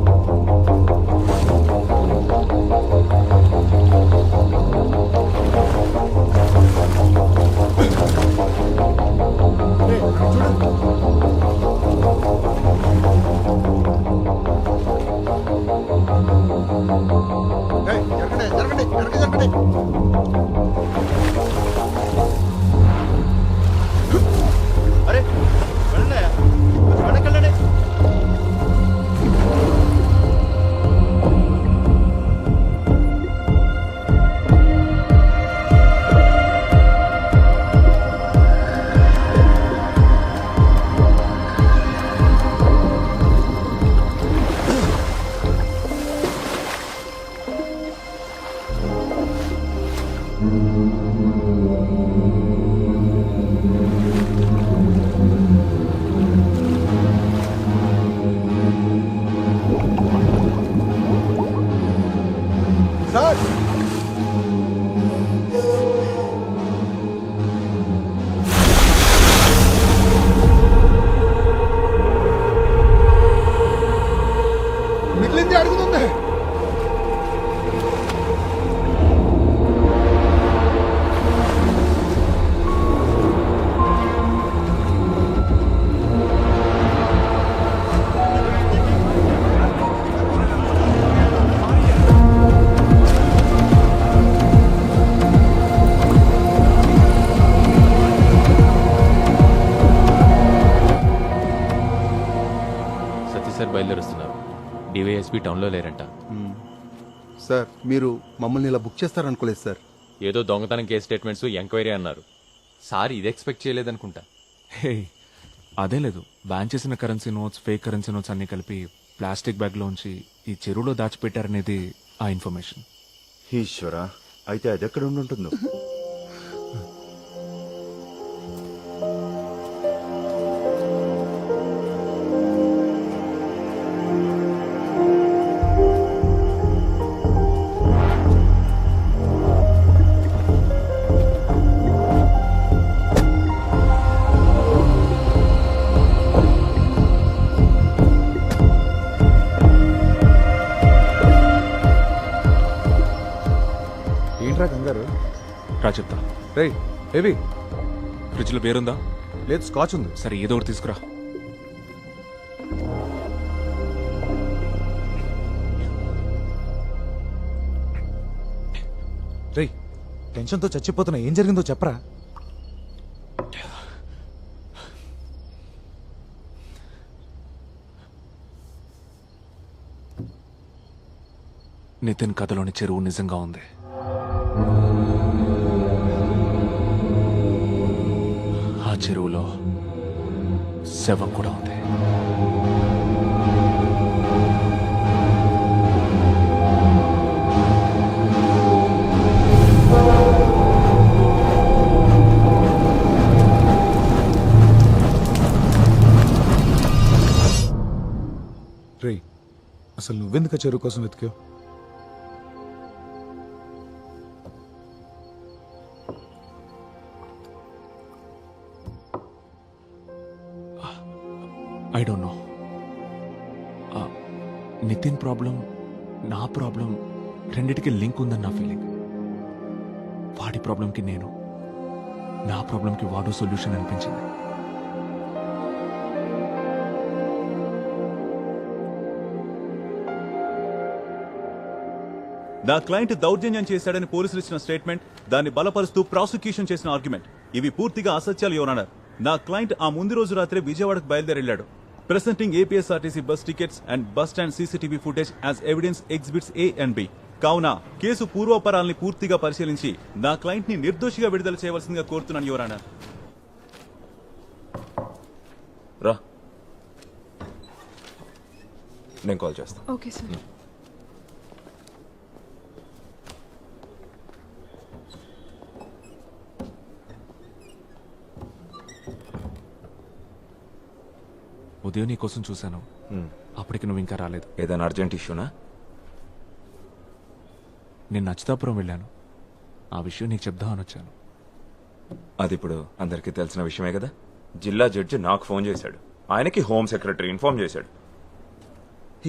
జరగండి జరగండి జరగండి జరగండి. అరే వెళ్ళండి, వెనకెళ్ళండి. సార్ మిగిలింది అడుగుతుంది. సతీష్ సార్ బయలుదేరుస్తున్నారు. డివైఎస్పీ టౌన్లో లేరంట. సార్ మీరు మమ్మల్ని ఇలా బుక్ చేస్తారనుకోలేదు సార్. ఏదో దొంగతనం కేసు స్టేట్మెంట్స్ ఎంక్వైరీ అన్నారు. సార్ ఇది ఎక్స్పెక్ట్ చేయలేదనుకుంటా. హే, అదే లేదు. బ్యాన్ చేసిన currency notes, fake currency notes అన్ని కలిపి ప్లాస్టిక్ బ్యాగ్లోంచి ఈ చెరువులో దాచిపెట్టారనేది ఆ ఇన్ఫర్మేషన్. ఈశ్వరా, అయితే అది ఎక్కడ ఉంటుందో. ఏంట్రా కంగారు? రా చెప్తా. రేయ్ ఏవి? ఫ్రిడ్జ్లో బేరుందా? లేదు, స్కాచ్ ఉంది. సరే ఏదో ఒకటి తీసుకురా. రేయ్ టెన్షన్తో చచ్చిపోతున్నా, ఏం జరిగిందో చెప్పరా? నితిన్ కథలోని చెరువు నిజంగా ఉంది. ఆ చెరువులో శవం కూడా ఉంది. రేయ్ అసలు నువ్వెందుకు చెరువు కోసం వెతికావు? I don't know. Nitin problem, నా ప్రాబ్లం రెండిటికి లింక్ ఉందని నా ఫీలింగ్. వాడి ప్రాబ్లంకి నేను, నా ప్రాబ్లంకి వాడు సొల్యూషన్ అనిపించింది. నా క్లయింట్ దౌర్జన్యం చేశాడని పోలీసులు ఇచ్చిన స్టేట్మెంట్, దాన్ని బలపరుస్తూ ప్రాసిక్యూషన్ చేసిన ఆర్గ్యుమెంట్ ఇవి పూర్తిగా అసత్యాలు యువర్. నా క్లయింట్ ఆ ముందు రోజు రాత్రి విజయవాడకు బయలుదేరెళ్లాడు. Presenting APSRTC bus tickets and bus stand CCTV footage as evidence exhibits A and B. కావున కేసు పూర్వాపరాల్ని పూర్తిగా పరిశీలించి నా క్లయింట్ ని నిర్దోషిగా విడుదల చేయవలసిందిగా కోరుతున్నాను యువర్ ఆనర్. రా, నేను కాల్ చేస్తాను. Okay sir. ఉదయం నీ కోసం చూశాను, అప్పటికి నువ్వు ఇంకా రాలేదు. ఏదైనా అర్జెంట్ ఇష్యూనా? నేను నచ్చితాపురం వెళ్ళాను, ఆ విషయం నీకు చెప్దామని వచ్చాను. అది ఇప్పుడు అందరికీ తెలిసిన విషయమే కదా. జిల్లా జడ్జి నాకు ఫోన్ చేశాడు, ఆయనకి హోమ్ సెక్రటరీ ఇన్ఫార్మ్ చేశాడు.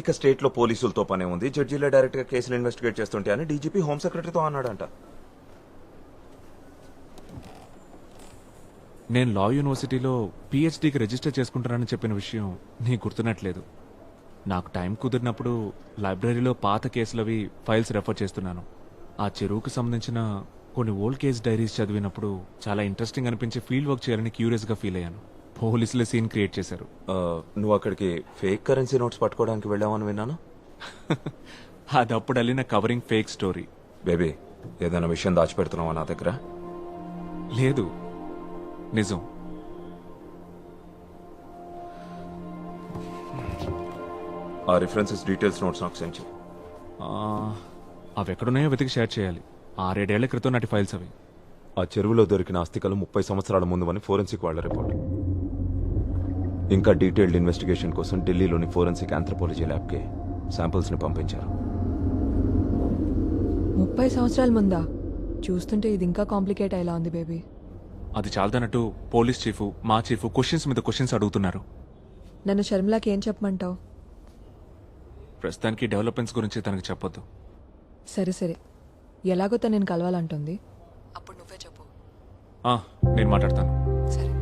ఇక స్టేట్ లో పోలీసులతో పనే ఉంది, జడ్జిలే డైరెక్ట్ గా కేసులు ఇన్వెస్టిగేట్ చేస్తుంటే అని డీజీపీ హోమ్ సెక్రటరీతో అన్నాడంట. నేను లా యూనివర్సిటీలో పిహెచ్డీకి రిజిస్టర్ చేసుకుంటానని చెప్పిన విషయం నీకు గుర్తున్నట్లేదు. నాకు టైం కుదిరినప్పుడు లైబ్రరీలో పాత కేసులవి ఫైల్స్ రెఫర్ చేస్తున్నాను. ఆ చెరువుకు సంబంధించిన కొన్ని ఓల్డ్ కేస్ డైరీస్ చదివినప్పుడు చాలా ఇంట్రెస్టింగ్ అనిపించి ఫీల్డ్ వర్క్ చేయాలని క్యూరియస్గా ఫీల్ అయ్యాను. పోలీసులే సీన్ క్రియేట్ చేశారు. నువ్వు అక్కడికి ఫేక్ కరెన్సీ నోట్స్ పట్టుకోవడానికి వెళ్ళావని విన్నాను. అది అప్పుడు అల్లిన కవరింగ్ ఫేక్ స్టోరీ. బేబీ, ఏదైనా విషయం దాచిపెడుతున్నావా నా దగ్గర? లేదు, నిజం. ఆ రిఫరెన్సెస్ డీటెయిల్స్ నోట్స్ నాకు సెండ్ చేయి. అవి ఎక్కడున్నాయో వెతికి షేర్ చేయాలి. 6-7 ఏళ్ల క్రితం నాటి ఫైల్స్ అవి. ఆ చెరువులో దొరికిన అస్థికలు 30 సంవత్సరాల ముందు అని ఫోరెన్సిక్ వాళ్ళ రిపోర్ట్. ఇంకా డీటెయిల్డ్ ఇన్వెస్టిగేషన్ కోసం ఢిల్లీలోని ఫోరెన్సిక్ ఆంథ్రోపాలజీ ల్యాబ్కి శాంపిల్స్ ని పంపించారు. 30 సంవత్సరాల ముందా? చూస్తుంటే ఇది ఇంకా కాంప్లికేట్ అయ్యేలా ఉంది బేబీ. అది చాలదన్నట్టు పోలీస్ చీఫ్, మా చీఫ్ క్వశ్చన్స్ మీద క్వశ్చన్స్ అడుగుతున్నారు. నన్ను షర్మిలాకి ఏం చెప్పమంటావు? ప్రస్తుతానికి డెవలప్మెంట్స్ గురించి తనకు చెప్పొద్దు. సరే సరే, ఎలాగో తను నేను కలవాలంటుంది, అప్పుడు నువ్వే చెప్పు. నేను మాట్లాడతాను. సరే.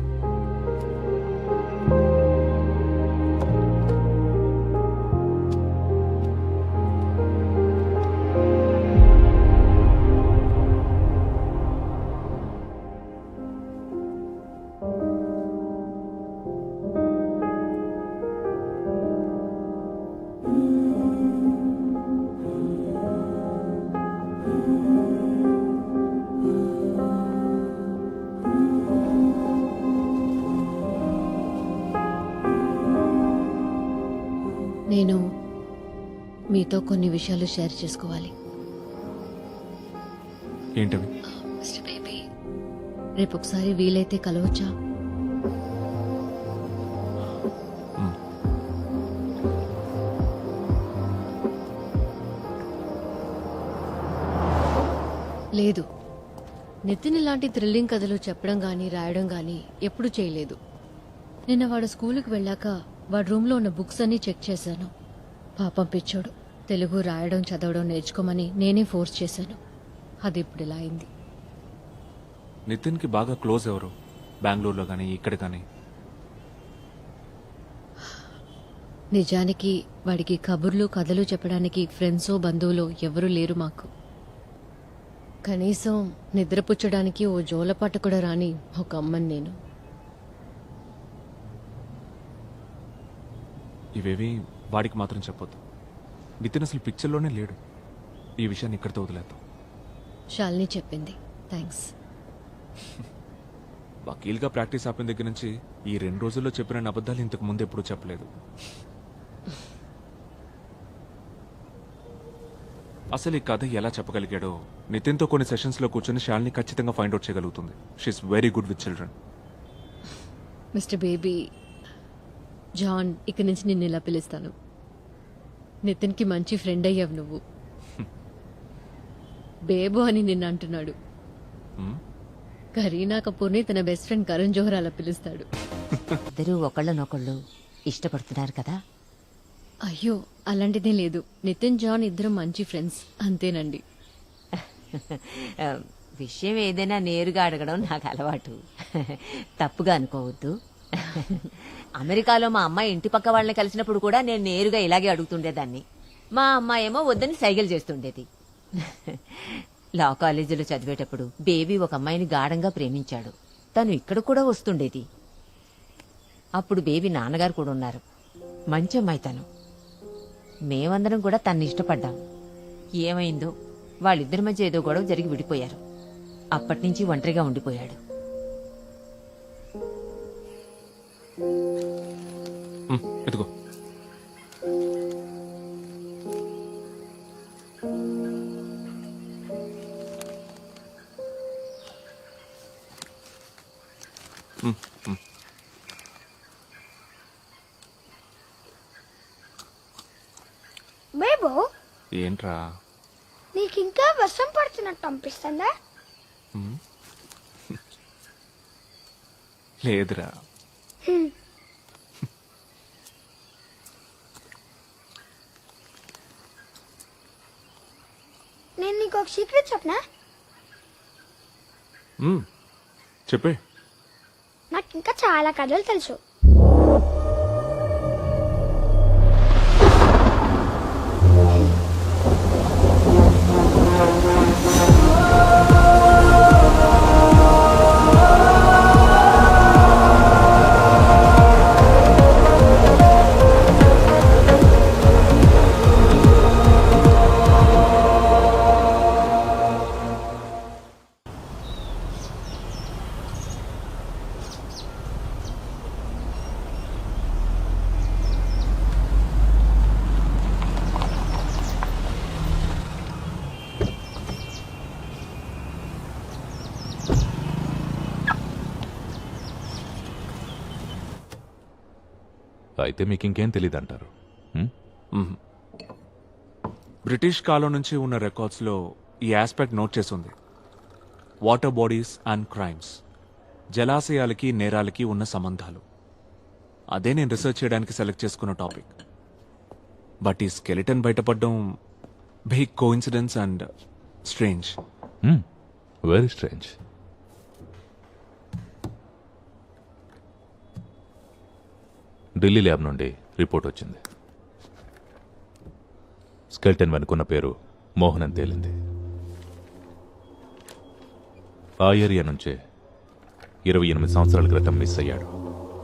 నేను మీతో కొన్ని విషయాలు షేర్ చేసుకోవాలి. ఏంటవి? మిస్టర్ బేబీ, రేపు ఒకసారి వీలైతే కలవచ్చా? లేదు, నితిన్ ఇలాంటి థ్రిల్లింగ్ కథలు చెప్పడం గానీ రాయడం గానీ ఎప్పుడూ చేయలేదు. నిన్న వాడు స్కూలుకి వెళ్ళాక వాడి రూమ్లో ఉన్న బుక్స్ అన్నీ చెక్ చేశాను. పాపం పిచ్చోడు, తెలుగు రాయడం చదవడం నేర్చుకోమని నేనే ఫోర్స్ చేశాను. అది ఇప్పుడు ఇలా అయింది. నితిన్కి బాగా క్లోజ్ ఎవరు? బెంగళూరులో కానీ ఇక్కడ కానీ? నిజానికి వాడికి కబుర్లు కథలు చెప్పడానికి ఫ్రెండ్సో బంధువులో ఎవరూ లేరు మాకు. కనీసం నిద్రపుచ్చడానికి ఓ జోలపాట కూడా రాని ఒక అమ్మని నేను. ఇవేవి వాడికి మాత్రం చెప్పొద్దు. నితిన్ అసలు పిక్చర్లోనే లేడు. ఈ విషయాన్ని ఇక్కడితో వదిలేద్దాం. శాలిని చెప్పింది, థ్యాంక్స్. వకీల్గా ప్రాక్టీస్ ఆపిన దగ్గర నుంచి ఈ 2 రోజుల్లో చెప్పిన అబద్ధాలు ఇంతకు ముందు ఎప్పుడూ చెప్పలేదు. అసలు ఈ కథ ఎలా చెప్పగలిగాడో నితిన్తో కొన్ని సెషన్స్లో కూర్చొని శాలిని ఖచ్చితంగా ఫైండ్ అవుట్ చేయగలుగుతుంది. She's very good with children. Mister baby, John ఇక్కడి నుంచి నిన్ను ఇలా పిలుస్తాను. నితిన్కి మంచి ఫ్రెండ్ అయ్యావు నువ్వు. బేబో అని నిన్ను అంటున్నాడు. కరీనా కపూర్ని తన బెస్ట్ ఫ్రెండ్ కరణ్ జోహర్ అలా పిలుస్తాడు. ఇద్దరూ ఒకళ్ళనొకళ్ళు ఇష్టపడుతున్నారు కదా? అయ్యో అలాంటిదే లేదు. నితిన్ జాన్ ఇద్దరు మంచి ఫ్రెండ్స్ అంతేనండి. విషయం ఏదైనా నేరుగా అడగడం నాకు అలవాటు. తప్పుగా అనుకోవద్దు. అమెరికాలో మా అమ్మాయి ఇంటి పక్క వాళ్ళని కలిసినప్పుడు కూడా నేను నేరుగా ఇలాగే అడుగుతుండేదాన్ని. మా అమ్మాయేమో వద్దని సైగలు చేస్తుండేది. లా కాలేజీలో చదివేటప్పుడు బేబీ ఒక అమ్మాయిని గాఢంగా ప్రేమించాడు. తను ఇక్కడ కూడా వస్తుండేది. అప్పుడు బేబీ నాన్నగారు కూడా ఉన్నారు. మంచి అమ్మాయి తను. మేమందరం కూడా తన్ని ఇష్టపడ్డాం. ఏమైందో వాళ్ళిద్దరి మధ్య ఏదో గొడవ జరిగి విడిపోయారు. అప్పటినుంచి ఒంటరిగా ఉండిపోయాడు. ఎదుగో. బేబో, ఏంట్రా? నీకింకా వర్షం పడుతున్నట్టు అనిపిస్తుందా? లేదురా. నేను నీకు ఒక సీక్రెట్ చెప్పనా? చెప్పే. నాకు ఇంకా చాలా కథలు తెలుసు. అయితే మీకు ఇంకేం తెలియదు అంటారు? బ్రిటిష్ కాలం నుంచి ఉన్న రికార్డ్స్లో ఈ ఆస్పెక్ట్ నోట్ చేసింది. వాటర్ బాడీస్ అండ్ క్రైమ్స్, జలాశయాలకి నేరాలకి ఉన్న సంబంధాలు. అదే నేను రీసెర్చ్ చేయడానికి సెలెక్ట్ చేసుకున్న టాపిక్. బట్ ఈ స్కెలిటన్ బయటపడడం big coincidence and strange. Very strange. Delhi lab నుండి రిపోర్ట్ వచ్చింది. స్కెల్టన్ వెనుకున్న పేరు మోహన్ అని తేలింది. ఆ ఏరియా నుంచే 28 సంవత్సరాల క్రితం మిస్ అయ్యాడు.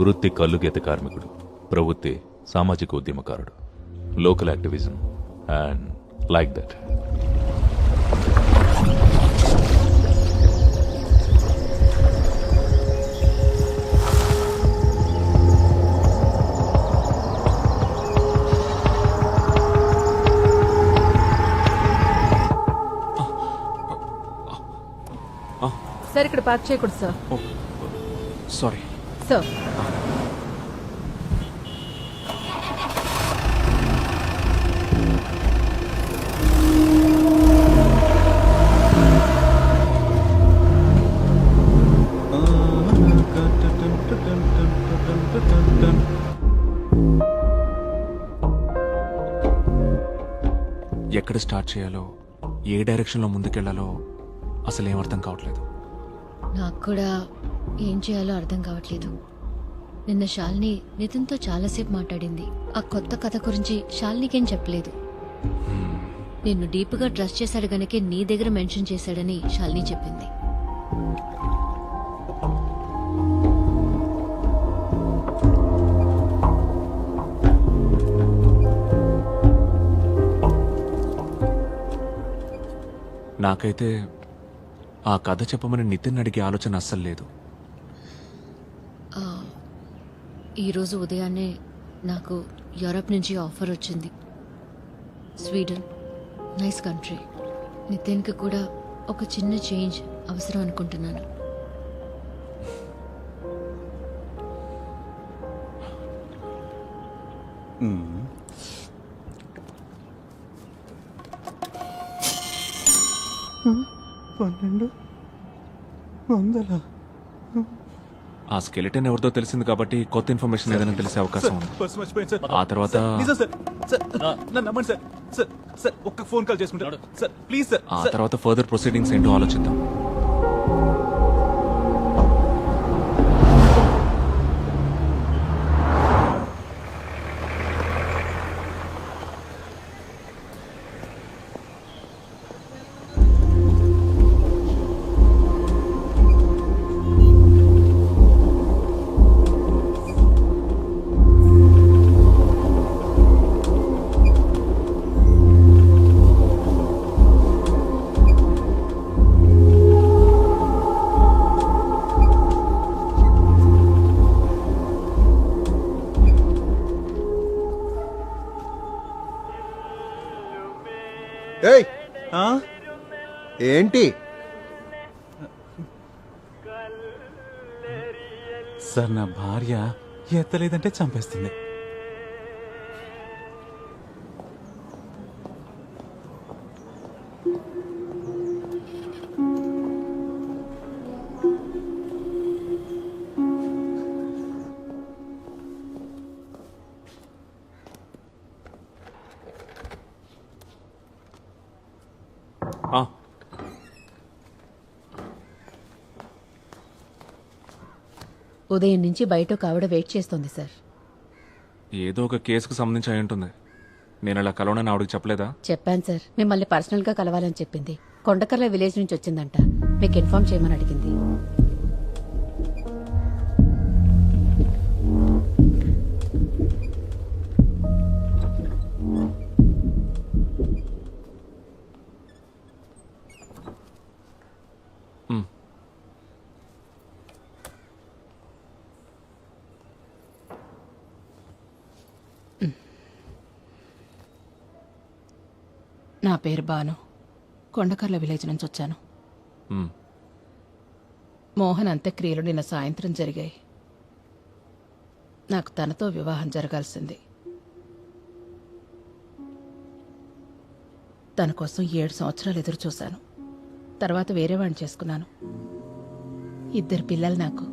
వృత్తి కల్లుగీత కార్మికుడు, ప్రవృత్తి సామాజిక ఉద్యమకారుడు. Local activism and like that. Sir ఇక్కడ పార్క్ చేయకూడదు సార్. Sorry sir. ఎక్కడ స్టార్ట్ చేయాలో, ఏ డైరెక్షన్లో ముందుకెళ్లాలో అసలు ఏం అర్థం కావట్లేదు. నాకు కూడా ఏం చేయాలో అర్థం కావట్లేదు. నిన్న శాలిని నితిన్తో చాలాసేపు మాట్లాడింది. ఆ కొత్త కథ గురించి శాలినికేం చెప్పలేదు. నిన్ను డీప్గా ట్రస్ట్ చేశాడు గనకే నీ దగ్గర మెన్షన్ చేశాడని శాలిని చెప్పింది. నాకైతే ఆ కథ చెప్పమని నితిన్ అడిగే ఆలోచన అస్సలు లేదు. ఈరోజు ఉదయాన్నే నాకు యూరప్ నుంచి ఆఫర్ వచ్చింది. Sweden nice country. నితిన్కి కూడా ఒక చిన్న చేంజ్ అవసరం అనుకుంటున్నాను. ఆ స్కెలిటన్ ఎవరిదో తెలిసింది కాబట్టి కొత్త ఇన్ఫర్మేషన్ ఏదైనా తెలిసే అవకాశం ఉంది. పర్సు మర్చిపోయాను సార్. ఆ తర్వాత నిజం సార్. సార్ నన్ను నమ్మండి సార్. సార్ సార్ ఒక్క ఫోన్ కాల్ చేసుకుంటాడు సార్, ప్లీజ్ సార్. ఆ తర్వాత ఫర్దర్ ప్రొసీడింగ్స్ ఏంటో ఆలోచిద్దాం. ఏయ్ ఏంటి సార్ నా భార్య ఎత్తలేదంటే చంపేస్తుంది. ఉదయం నుంచి బయట ఒక ఆవిడ వెయిట్ చేస్తోంది సార్. ఏదో ఒక కేసుకు సంబంధించి అయి ఉంటుంది. నేను అలా కలవనని ఆవిడకి చెప్పలేదా? చెప్పాను సార్, మిమ్మల్ని పర్సనల్ గా కలవాలని చెప్పింది. కొండకర్ల విలేజ్ నుంచి వచ్చిందంట, మీకు ఇన్ఫార్మ్ చేయమని అడిగింది. నా పేరు బాను, కొండకర్ల విలేజ్ నుంచి వచ్చాను. మోహన్ అంత్యక్రియలు నిన్న సాయంత్రం జరిగాయి. నాకు తనతో వివాహం జరగాల్సింది. తన కోసం 7 సంవత్సరాలు ఎదురు చూశాను. తర్వాత వేరే వాడిని చేసుకున్నాను. 2 పిల్లలు నాకు.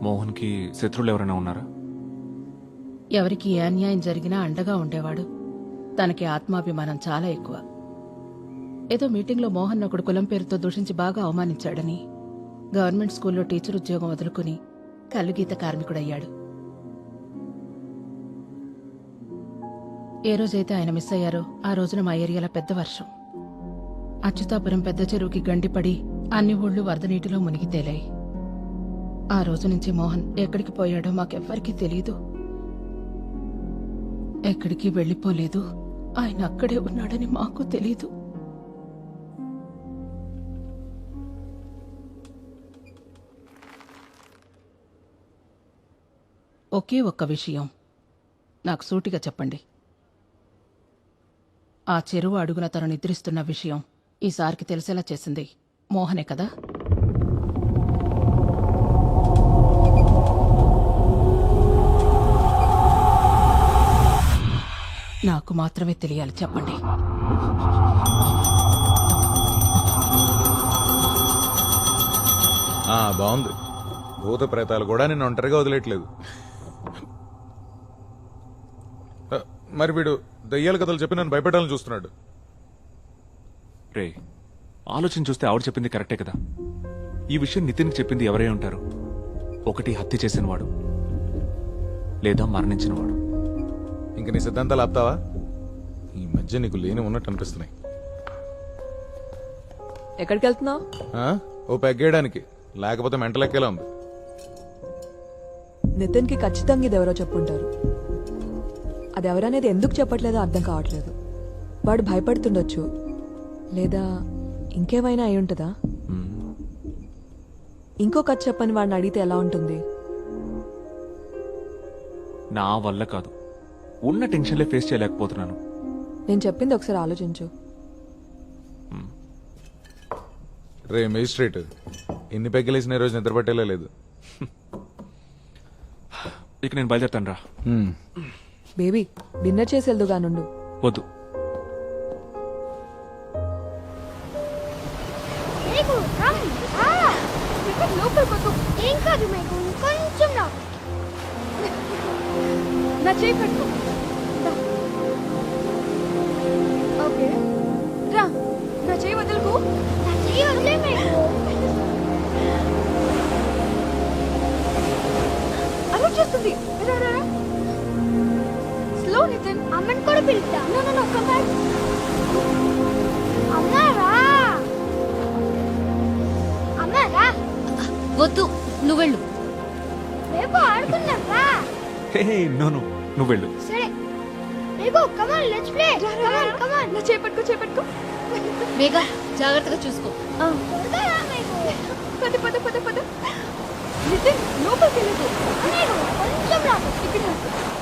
మోహన్కి శత్రువులు ఎవరైనా ఉన్నారా? ఎవరికి ఏ అన్యాయం జరిగినా అండగా ఉండేవాడు. తనకి ఆత్మాభిమానం చాలా ఎక్కువ. ఏదో మీటింగ్లో మోహన్ ఒకడు కులం పేరుతో దూషించి బాగా అవమానించాడని గవర్నమెంట్ స్కూల్లో టీచర్ ఉద్యోగం వదులుకుని కల్లుగీత కార్మికుడయ్యాడు. ఏ రోజైతే ఆయన మిస్ అయ్యారో ఆ రోజున మా ఏరియాలో పెద్ద వర్షం. అచ్యుతాపురం పెద్ద చెరువుకి గండిపడి అన్ని ఊళ్ళు వరద నీటిలో మునిగి తేలాయి. ఆ రోజు నుంచి మోహన్ ఎక్కడికి పోయాడో మాకెవ్వరికీ తెలీదు. ఎక్కడికి వెళ్ళిపోలేదు. ఆయన అక్కడే ఉన్నాడని మాకు తెలీదు. ఒకే ఒక్క విషయం నాకు సూటిగా చెప్పండి. ఆ చెరువు అడుగున తను నిద్రిస్తున్న విషయం ఈసారికి తెలిసేలా చేసింది మోహనే కదా? నాకు మాత్రమే తెలియాలి, చెప్పండి. బాగుంది. భూత ప్రేతాలు కూడా నిన్ను ఒంటరిగా వదిలేట్లేదు. మరి వీడు దయ్యాల కథలు చెప్పి నన్ను భయపెట్టాలని చూస్తున్నాడు. రే, ఆలోచన చూస్తే ఆవిడ చెప్పింది కరెక్టే కదా. ఈ విషయం నితిన్కి చెప్పింది ఎవరై ఉంటారు? ఒకటి హత్య చేసినవాడు, లేదా మరణించినవాడు. ఇంక నీ సిద్ధాంతాలు ఆపుతావా? ఈ మధ్య నీకు లేని ఉన్నట్టు అనిపిస్తున్నాయి. ఎక్కడికి వెళ్తున్నావు? ఓ పెగ్గేయడానికి, లేకపోతే మెంటల్ ఎక్కేలా ఉంది. నితిన్కి ఖచ్చితంగా ఇది ఎవరో చెప్పుంటారు. అది ఎవరనేది ఎందుకు చెప్పట్లేదో అర్థం కావట్లేదు. వాడు భయపడుతుండొచ్చు, లేదా ఇంకేమైనా అయి ఉంటుందా? ఇంకో కథ చెప్పని వాడిని అడిగితే ఎలా ఉంటుంది? నా వల్ల కాదు, ఉన్న టెన్షన్లే ఫేస్ చేయలేకపోతున్నాను. నేను చెప్పింది ఒకసారి ఆలోచించు. రే మేజిస్ట్రేట్, ఎన్ని పెగ్గలేసిన రోజు నిద్ర పట్టేలా లేదు. ఇక నేను బయలుదేరుతాను రా. బేబీ, డిన్నర్ చేసి వెళ్దుగా నుండు. వద్దు, లోపలికి ఏం కాదు మీకు కొంచెం రా నా చేయి పట్టుకో ఓకే రా నా చేయి వదులుకో నా చెయ్యి వదిలే మీకు అలా చేస్తుంది రా రా స్లో నితిన్ అమ్మని కూడా పిలుస్తా నో కమ్ బ్యాక్ అమ్మా రా అమ్మా రా వద్దు నువ్వు వెళ్ళు. రేపు ఆడుకుందాం రా హే నో నువ్వు వెళ్ళు. సరే రేపు come on let's play come on నా చేయి పట్టుకో మేఘా జాగ్రత్తగా చూసుకో. త్వరగా రా మీకు పద నితిన్ లోపలికి వెళ్ళదు అన్నయ్య కొంచెం రా ఇక్కడ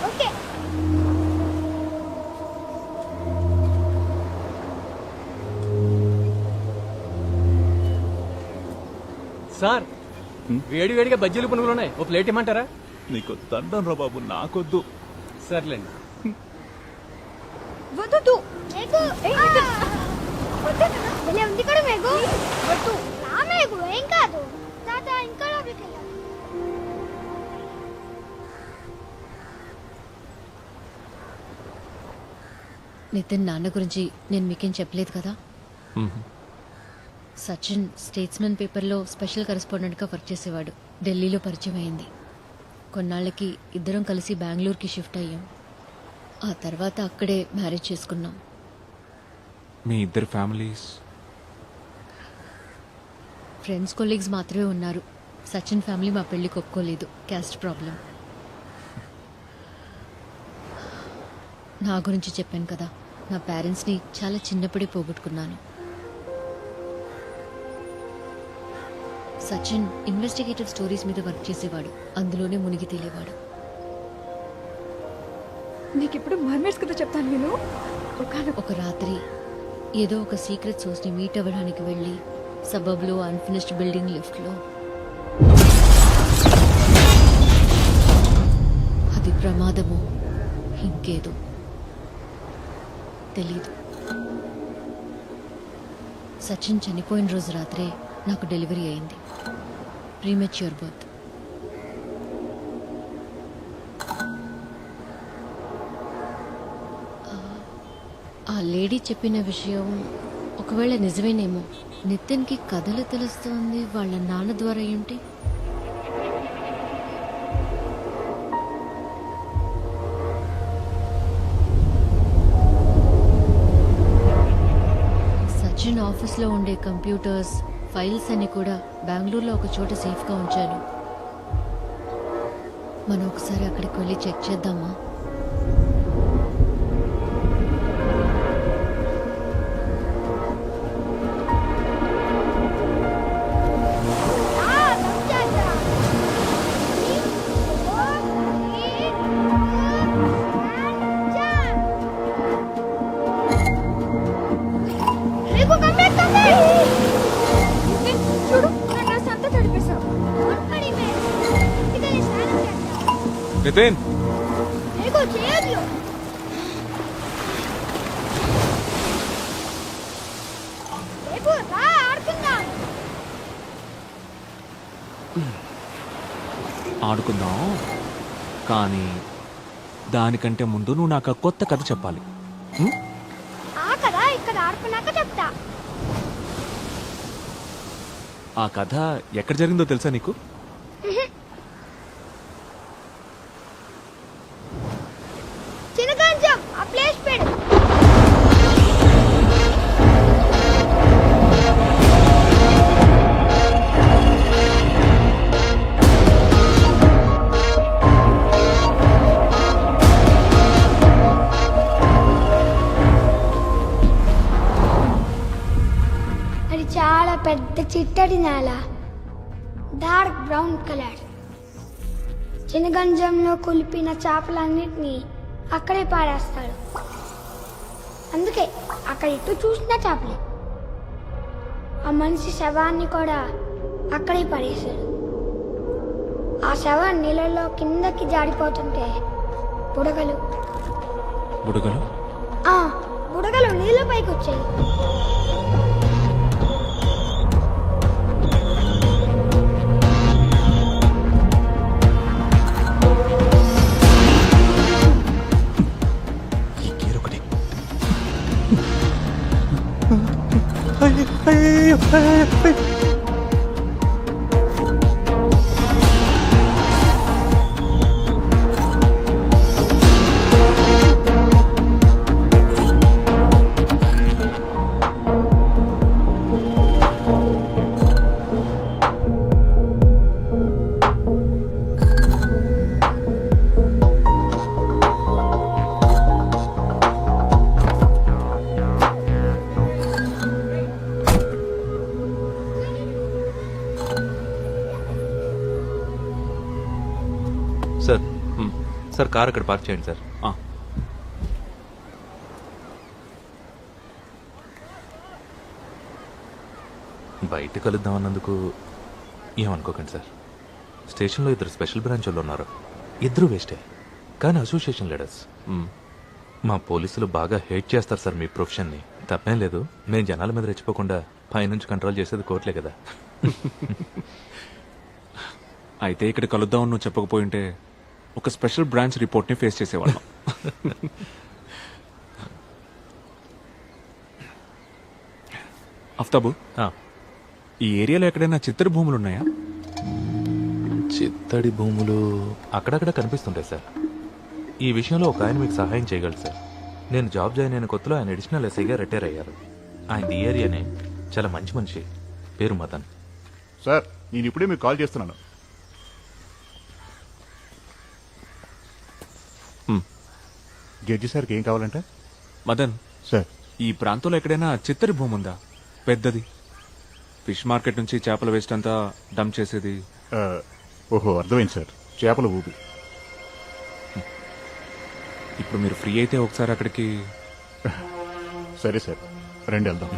ఓకే సార్ వేడి వేడిగా బజ్జీలు పునుగులు ఉన్నాయి, ఓ ప్లేట్ ఇమ్మంటారా? నీకు దండం రా బాబు, నాకొద్దు. సర్లేండి. వద్దు మేఘు భలే ఉంది కూడా మేఘు వద్దు రా మేఘు ఏం కాదు తాత ఇంకా లోపలికి వెళ్ళాలి నితిన్ నాన్న గురించి నేను మీకేం చెప్పలేదు కదా. సచిన్ స్టేట్స్మెన్ పేపర్లో స్పెషల్ కరెస్పాండెంట్గా వర్క్ చేసేవాడు. ఢిల్లీలో పరిచయం అయింది. కొన్నాళ్ళకి ఇద్దరం కలిసి బెంగళూరుకి షిఫ్ట్ అయ్యాం. ఆ తర్వాత అక్కడే మ్యారేజ్ చేసుకున్నాం. మీ ఇద్దరు ఫ్యామిలీస్? ఫ్రెండ్స్ కొలీగ్స్ మాత్రమే ఉన్నారు. సచిన్ ఫ్యామిలీ మా పెళ్లికి ఒప్పుకోలేదు, క్యాస్ట్ ప్రాబ్లం. నా గురించి చెప్పాను కదా, నా పేరెంట్స్ని చాలా చిన్నప్పుడే పోగొట్టుకున్నాను. సచిన్ ఇన్వెస్టిగేటివ్ స్టోరీస్ మీద వర్క్ చేసేవాడు, అందులోనే మునిగి తేలేవాడు. నీకిప్పుడు మర్మర్స్ కథ చెప్తాను నేను. ఒక రాత్రి ఏదో ఒక సీక్రెట్ సోర్స్ని మీట్ అవ్వడానికి వెళ్ళి సబబ్లో అన్ఫినిష్డ్ బిల్డింగ్ లిఫ్ట్లో అది ప్రమాదమో ఇంకేదో తెలీదు. సచిన్ చనిపోయిన రోజు రాత్రే నాకు డెలివరీ అయింది, ప్రీమెచ్యూర్ బర్త్. ఆ లేడీ చెప్పిన విషయం ఒకవేళ నిజమేనేమో. నితిన్కి కథలు తెలుస్తోంది వాళ్ళ నాన్న ద్వారా ఏంటి? సచిన్ ఆఫీస్లో ఉండే కంప్యూటర్స్ ఫైల్స్ అన్ని కూడా బెంగళూరులో ఒక చోట సేఫ్గా ఉంచాను. మనం ఒకసారి అక్కడికి వెళ్ళి చెక్ చేద్దామా? చూడు నా డ్రెస్ అంతా తడిపేశావు నితిన్ మేఘు చేయొద్దు మేఘు రా ఆడుకుందాం ఆడుకుందాం, కానీ దానికంటే ముందు నువ్వు నాకు ఆ కొత్త కథ చెప్పాలి. ఆ కదా ఇక్కడ ఆడుకున్నాక చెప్తా. ఆ కథ ఎక్కడ జరిగిందో తెలుసా నీకు? చిన్నగంజం ఆ ప్లేస్ పెడు. అది చాలా పెద్ద చిట్టడి నేల, డార్క్ బ్రౌన్ కలర్. చిన్నగంజంలో కులిపిన చేపలన్నిటినీ అక్కడే పాడేస్తాడు. అందుకే అక్కడ ఇటు చూసిన చేపలే. ఆ మనిషి శవాన్ని కూడా అక్కడే పడేశాడు. ఆ శవం నీళ్ళలో కిందకి జారిపోతుంటే బుడగలు బుడగలు బుడగలు నీళ్ళ పైకి వచ్చాయి. సార్ సార్ కార్ అక్కడ పార్క్ చేయండి సార్. బయట కలుద్దాం అన్నందుకు ఏమనుకోకండి సార్. స్టేషన్లో 2 స్పెషల్ బ్రాంచ్ వాళ్ళు ఉన్నారు. 2 వేస్టే, కానీ అసోసియేషన్ లీడర్స్. మా పోలీసులు బాగా హేట్ చేస్తారు సార్ మీ ప్రొఫెషన్ని. తప్పేం లేదు, మేము జనాల మీద రెచ్చిపోకుండా పైనుంచి కంట్రోల్ చేసేది కోర్టులే కదా. అయితే ఇక్కడ కలుద్దామని నువ్వు చెప్పకపోయింటే ఒక స్పెషల్ బ్రాంచ్ రిపోర్ట్ని ఫేస్ చేసేవాళ్ళం. అఫ్తాబు, ఈ ఏరియాలో ఎక్కడైనా చిత్తడి భూములు ఉన్నాయా? చిత్తడి భూములు అక్కడక్కడ కనిపిస్తుంటాయి సార్. ఈ విషయంలో ఒక ఆయన మీకు సహాయం చేయగలరు సార్. నేను జాబ్ జాయిన్ అయిన కొత్తలో ఆయన అడిషనల్ ఎస్ఐగా రిటైర్ అయ్యారు. ఆయన ఈ ఏరియానే, చాలా మంచి మనిషి, పేరు మదన్. సార్ నేను ఇప్పుడే మీకు కాల్ చేస్తున్నాను. జడ్జి సార్కి ఏం కావాలంటే? మదన్ సార్, ఈ ప్రాంతంలో ఎక్కడైనా చిత్తడి భూమి ఉందా పెద్దది? ఫిష్ మార్కెట్ నుంచి చేపల వేస్ట్ అంతా డంప్ చేసేది. ఓహో అర్థమైంది సార్, చేపల ఊపి. ఇప్పుడు మీరు ఫ్రీ అయితే ఒకసారి అక్కడికి. సరే సార్, రండి వెళ్దాం.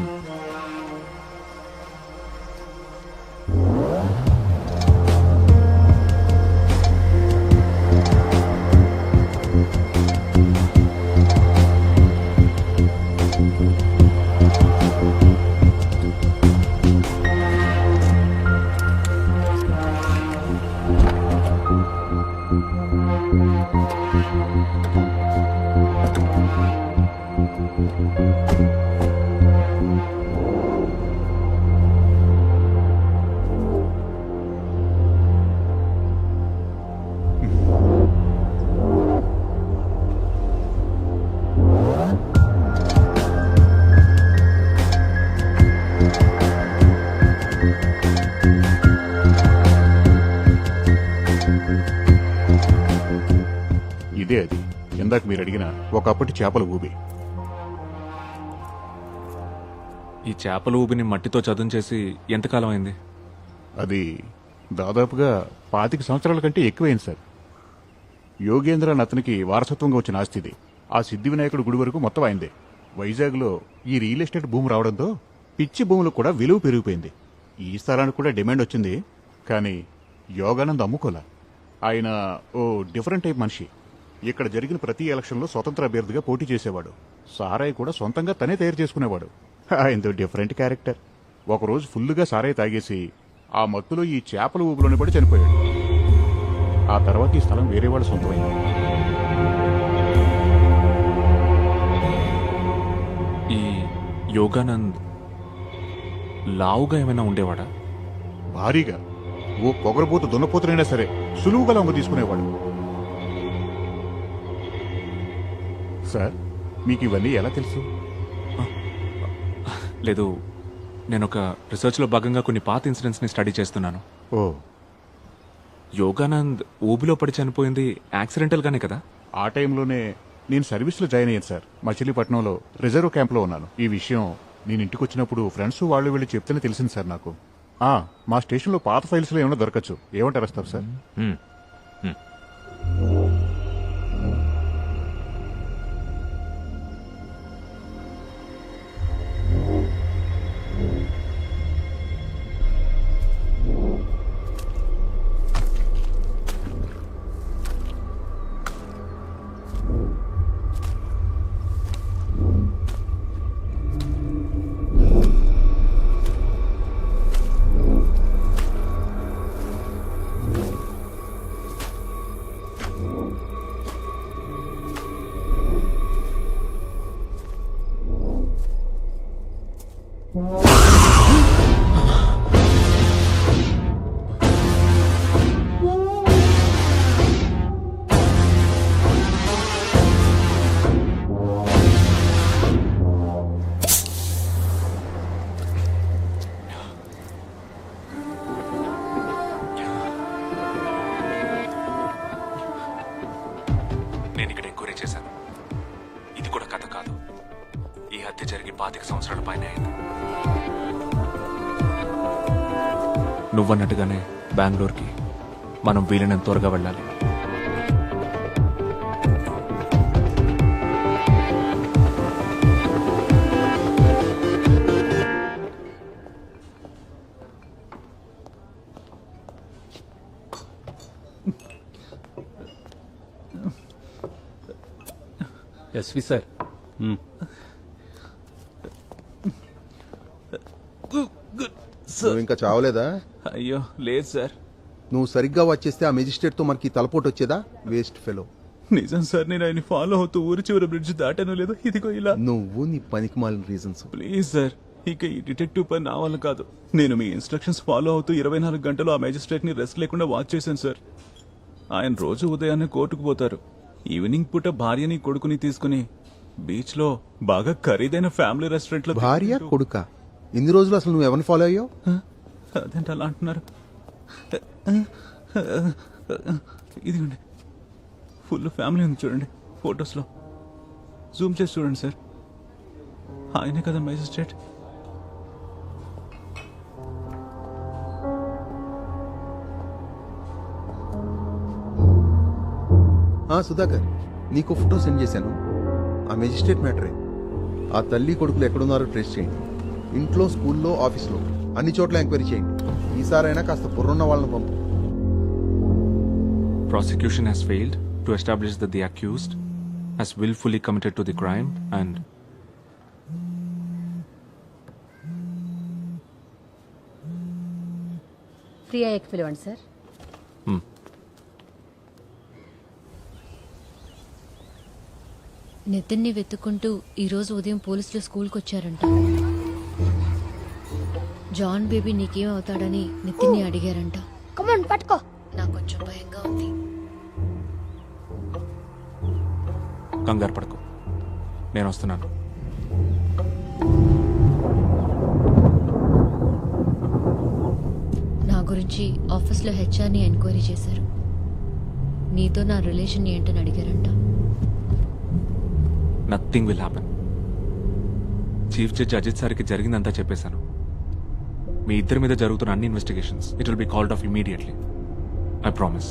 ఇదే అది ఇందాక మీరు అడిగిన ఒకప్పటి చేపల ఊబి. ఈ చేపల ఊబిని మట్టితో చదును చేసి ఎంతకాలం అయింది? అది దాదాపుగా 25 సంవత్సరాల కంటే ఎక్కువైంది సార్. యోగేంద్ర అని అతనికి వారసత్వంగా వచ్చిన ఆస్తి ఇది. ఆ సిద్ధి వినాయకుడు గుడి వరకు మొత్తం అయిందే. వైజాగ్లో ఈ రియల్ ఎస్టేట్ భూమి రావడంతో పిచ్చి భూములకు కూడా విలువ పెరిగిపోయింది. ఈ స్థలానికి కూడా డిమాండ్ వచ్చింది, కానీ యోగానంద్ అమ్ముకోలా. ఆయన ఓ డిఫరెంట్ టైప్ మనిషి. ఇక్కడ జరిగిన ప్రతి ఎలక్షన్లో స్వతంత్ర అభ్యర్థిగా పోటీ చేసేవాడు. సారాయి కూడా సొంతంగా తనే తయారు చేసుకునేవాడు. ఆయనతో డిఫరెంట్ క్యారెక్టర్. ఒకరోజు ఫుల్లుగా సారాయి తాగేసి ఆ మత్తులో ఈ చేపల ఊబులోని పడి చనిపోయాడు. ఆ తర్వాత ఈ స్థలం వేరే వాడు సొంతమైంది. ఈ యోగానంద్ లావుగా ఏమైనా ఉండేవాడా? భారీగా. ఓ పొగరబోతు దున్నపోతునైనా సరే సులువుగా లొంగ తీసుకునేవాడు. సార్ మీకు ఇవన్నీ ఎలా తెలుసు? లేదు, నేను ఒక రీసెర్చ్లో భాగంగా కొన్ని పాత ఇన్సిడెంట్స్ని స్టడీ చేస్తున్నాను. ఓ, యోగానంద్ ఊబిలో పడి చనిపోయింది యాక్సిడెంటల్గానే కదా? ఆ టైంలోనే నేను సర్వీస్లో జాయిన్ అయ్యాను సార్. మచిలీపట్నంలో రిజర్వ్ క్యాంప్లో ఉన్నాను. ఈ విషయం నేను ఇంటికి వచ్చినప్పుడు ఫ్రెండ్స్ వాళ్ళు వీళ్ళు చెప్తేనే తెలిసింది సార్ నాకు. మా స్టేషన్లో పాత ఫైల్స్లో ఏమైనా దొరకచ్చు. ఏమంటారు వస్తారు సార్? 10 సంవత్సరాల పైన అయింది. నువ్వన్నట్టుగానే బెంగళూరుకి మనం వీలైనంత త్వరగా వెళ్ళాలి. ఎస్వి సార్, నువ్వు ఇంకా చావలేదా? అయ్యో లేదు సార్. నువ్వు సరిగ్గా వచ్చేస్తే ఆ మెజిస్ట్రేట్ తో మనకి తలపోటు వచ్చేదా? Waste fellow. నిజం సార్, నేను ఆయన ఫాలో అవుతూ ఊరి చివరి బ్రిడ్జ్ దాటాను లేదు, ఇదిగో ఇలా. నువ్వు నీ పనికి మాలిన రీజన్స్. ప్లీజ్ సార్, ఇక ఈ డిటెక్టివ్ పని నా వల్ల కాదు. నేను మీ ఇన్స్ట్రక్షన్స్ ఫాలో అవుతూ 24 గంటలు ఆ మేజిస్ట్రేట్ ని రెస్ట్ లేకుండా వాచ్ చేశాను సార్. ఆయన రోజు ఉదయాన్నే కోర్టుకు పోతారు. ఈవినింగ్ పూట భార్యని కొడుకుని తీసుకుని బీచ్ లో బాగా ఖరీదైన ఫ్యామిలీ రెస్టారెంట్ లో. భార్య కొడుక? ఇన్ని రోజులు అసలు నువ్వు ఎవరిని ఫాలో అయ్యావు? అదేంటి అలా అంటున్నారు? ఇదిగోండి, ఫుల్ ఫ్యామిలీ ఉంది చూడండి ఫొటోస్ లో. జూమ్ చేసి చూడండి సార్, ఆయనే కదా మేజిస్ట్రేట్. సుధాకర్, నీకు ఫోటో సెండ్ చేశాను. ఆ మెజిస్ట్రేట్ మ్యాటరే. ఆ తల్లి కొడుకులు ఎక్కడున్నారో ట్రేస్ చేయండి. ఇంట్లో, స్కూల్లో, ఆఫీస్లో అన్ని చోట్ల ఎంక్వైరీ చేయండి. ఈసారైనా కాస్త బుర్రున్న వాళ్ళని పంపు. Prosecution has failed to establish that the accused has willfully committed to the crime and Priya ఎక్ పిలవండి సార్. నితిన్ని వెతుక్కుంటూ ఈరోజు ఉదయం పోలీసులు స్కూల్కి వచ్చారంట. జాన్ బేబీ నీకేం అవుతాడని నితిన్ని అడిగారంట. కమాన్ పట్టుకో. నాకు కొంచెం భయంగా ఉంది. కంగారు పడకు, నేను వస్తున్నాను. నా గురించి ఆఫీస్లో హెచ్ఆర్ని ఎంక్వైరీ చేశారు. నీతో నా రిలేషన్ ఏంటని అడిగారంట. Nothing will happen. Chief judge Ajith సార్కి జరిగిందంతా చెప్పేశాను. మీ ఇద్దరి మీద జరుగుతున్న అన్ని investigations it will be called off immediately. I promise.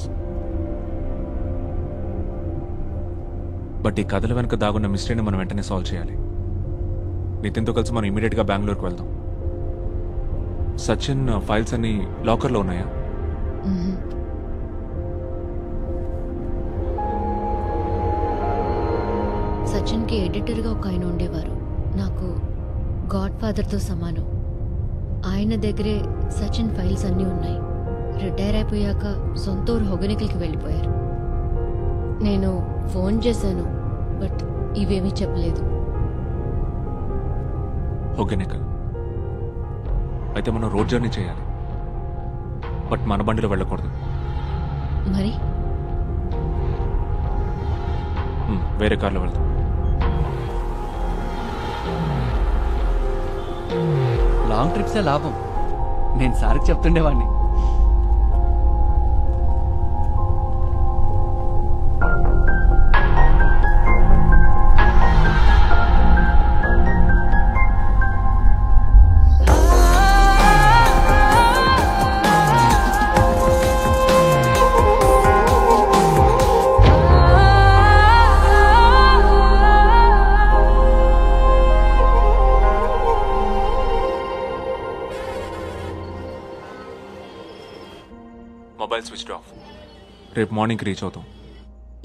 But ఈ కథల వెనక దాగున్న మిస్టరీని మనం వెంటనే సాల్వ్ చేయాలి. నితిన్తో కలిసి మనం ఇమీడియట్గా బెంగళూరుకు వెళ్దాం. సచిన్ ఫైల్స్ అన్ని లాకర్లో ఉన్నాయా? సచిన్కి ఎడిటర్గా ఒక ఆయన ఉండేవారు. నాకు గాడ్ ఫాదర్తో సమానం. ఆయన దగ్గరే సచిన్ ఫైల్స్ అన్నీ ఉన్నాయి. రిటైర్ అయిపోయాక సొంత ఊరు హొగనికల్కి వెళ్ళిపోయారు. నేను ఫోన్ చేశాను, బట్ ఇవేమీ చెప్పలేదు. హొగెనికల్ అయితే మనం రోడ్ జర్నీ చేయాలి. బట్ మన బండిలో వెళ్ళకూడదు. మరి వేరే కార్లో వెళ్తాం. లాంగ్ ట్రిప్సే లాభం. నేను సార్కి చెప్తుండేవాడిని. Mobile switch off. రేపు మార్నింగ్కి రీచ్ అవుతాం.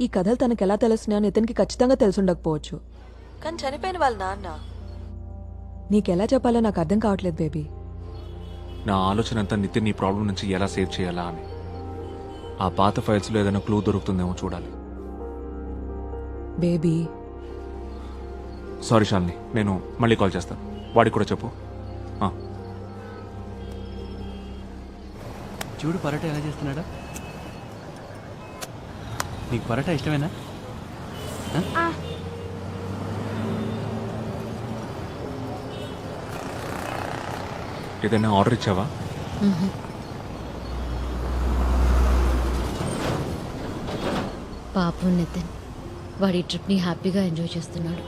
ఈ కథలు తనకు ఎలా తెలుస్తున్నాయో నితిన్కి ఖచ్చితంగా తెలుసుండకపోవచ్చు. కానీ చనిపోయిన వాళ్ళ నాన్న నీకెలా చెప్పాలో నాకు అర్థం కావట్లేదు బేబీ. నా ఆలోచన అంతా నితిన్ ఈ ప్రాబ్లం నుంచి ఎలా సేవ్ చేయాలా అని. ఆ పాత ఫైల్స్లో ఏదైనా క్లూ దొరుకుతుందేమో చూడాలి. బేబీ సారీ శాలిని, నేను మళ్ళీ కాల్ చేస్తాను. వాడికి కూడా చెప్పు. చూడు పరోటా ఎలా చేస్తున్నాడా. నీకు పరోటా ఇష్టమేనా? ఏదైనా ఆర్డర్ ఇచ్చావా? పాపం నితిన్ వాడి ట్రిప్ని హ్యాపీగా ఎంజాయ్ చేస్తున్నాడు.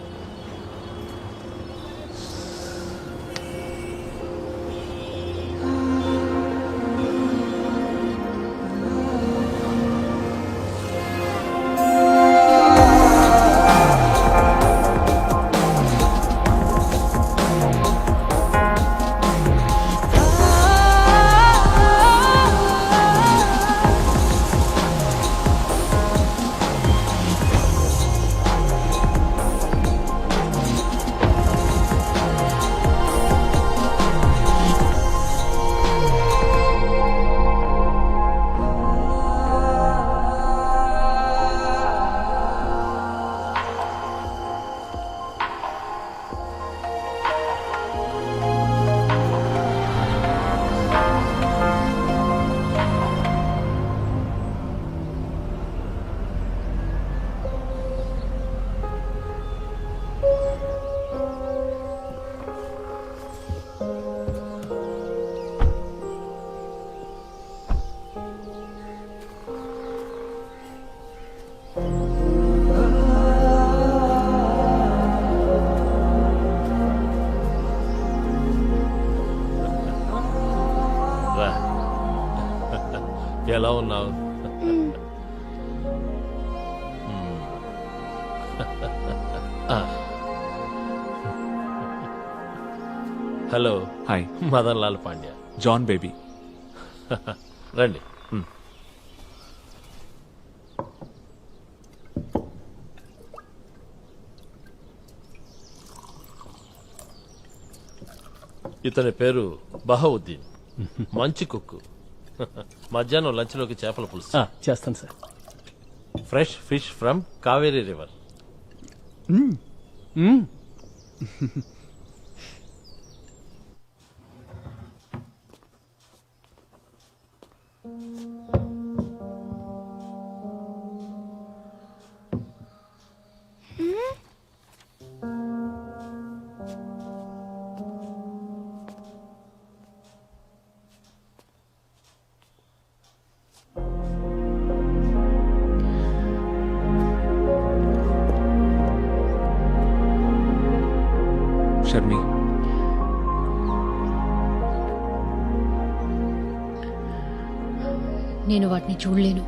రా. ఎలా ఉన్నావు? హలో. హాయ్. మదన్ లాల్ పాండ్యా. జాన్ బేబీ. రండి. ఇతని పేరు బహౌద్దీన్. మంచి కుక్కు. మధ్యాహ్నం లంచ్లోకి చేపల పులుసు చేస్తాను sir. Fresh fish from Kaveri river. Sharmi, నేను వాటిని చూడలేను.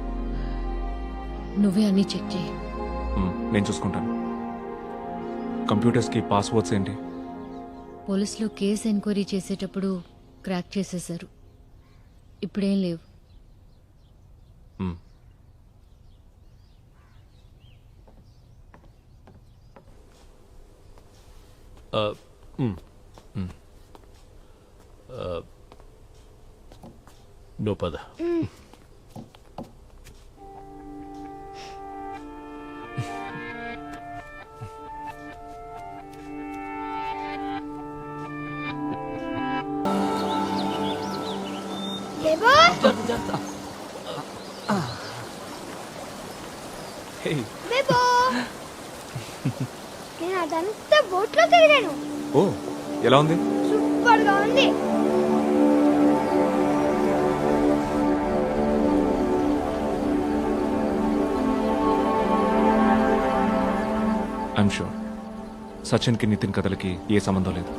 నువ్వే అన్ని చెక్ చేయి. నేను చూసుకుంటాను. కంప్యూటర్స్కి పాస్వర్డ్స్ ఏంటి? పోలీసులు కేసు ఎంక్వైరీ చేసేటప్పుడు క్రాక్ చేసేశారు. ఇప్పుడేం లేవు. నువ్వు పద. నేను అదంతా బోట్లో తిరిగాను. ఓ, ఎలా ఉంది? సూపర్ గా ఉంది. ఐఎమ్ షూర్ సచిన్కి నితిన్ కథలకి ఏ సంబంధం లేదు.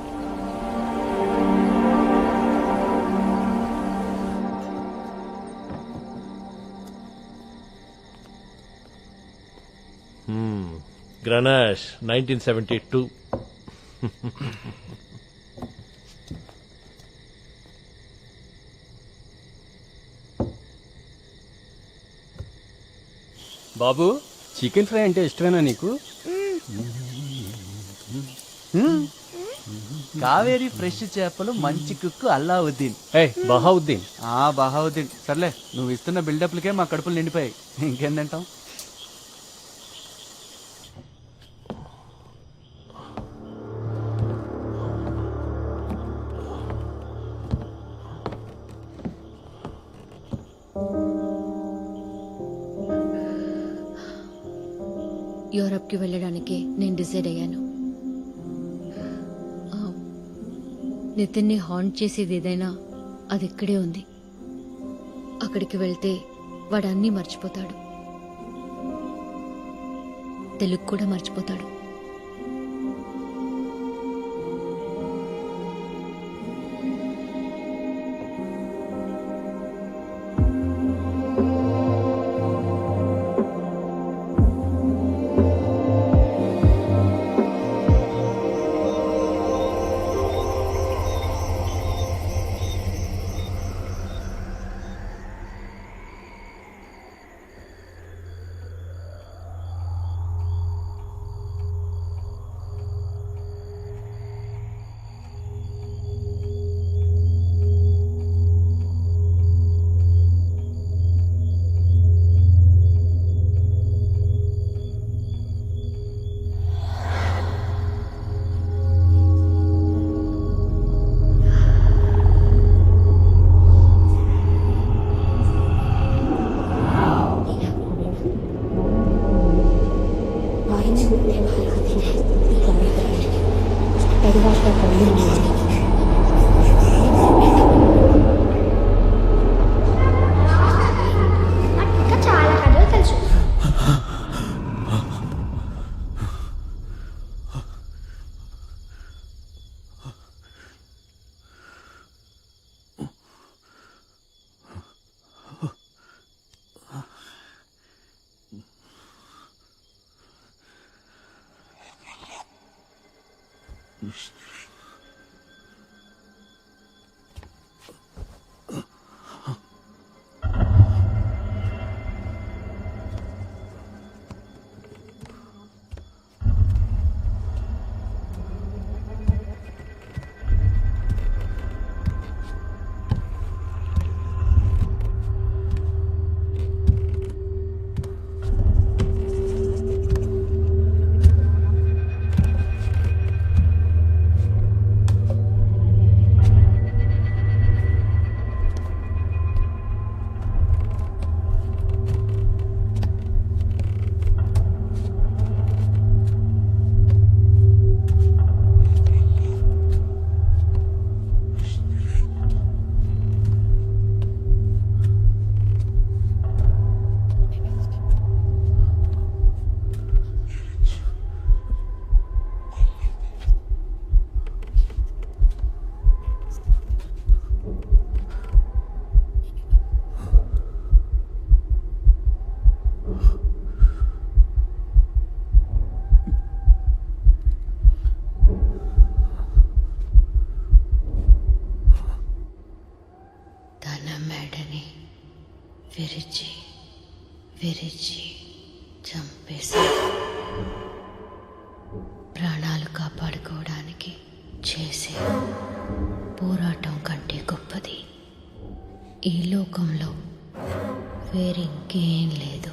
గ్రనాష్ 1972. బాబు, చికెన్ ఫ్రై అంటే ఇష్టమేనా నీకు? కావేరీ ఫ్రెష్ చేపలు మంచి కుక్కు అల్లావుద్దీన్. బహావుద్దీన్. బహావుద్దీన్. సర్లే, నువ్వు ఇస్తున్న బిల్డప్లకే మా కడుపులు నిండిపోయాయి. ఇంకేం తింటాం? యూరప్కి వెళ్ళడానికి నేను డిసైడ్ అయ్యాను. నితిన్ని హాంట్ చేసేది ఏదైనా అది ఇక్కడే ఉంది. అక్కడికి వెళ్తే వాడు అన్నీ మర్చిపోతాడు, తెలుగు కూడా మర్చిపోతాడు. విరిచి విరిచి చంపేశారు. ప్రాణాలు కాపాడుకోవడానికి చేసే పోరాటం కంటే గొప్పది ఈ లోకంలో వేరింకేం లేదు.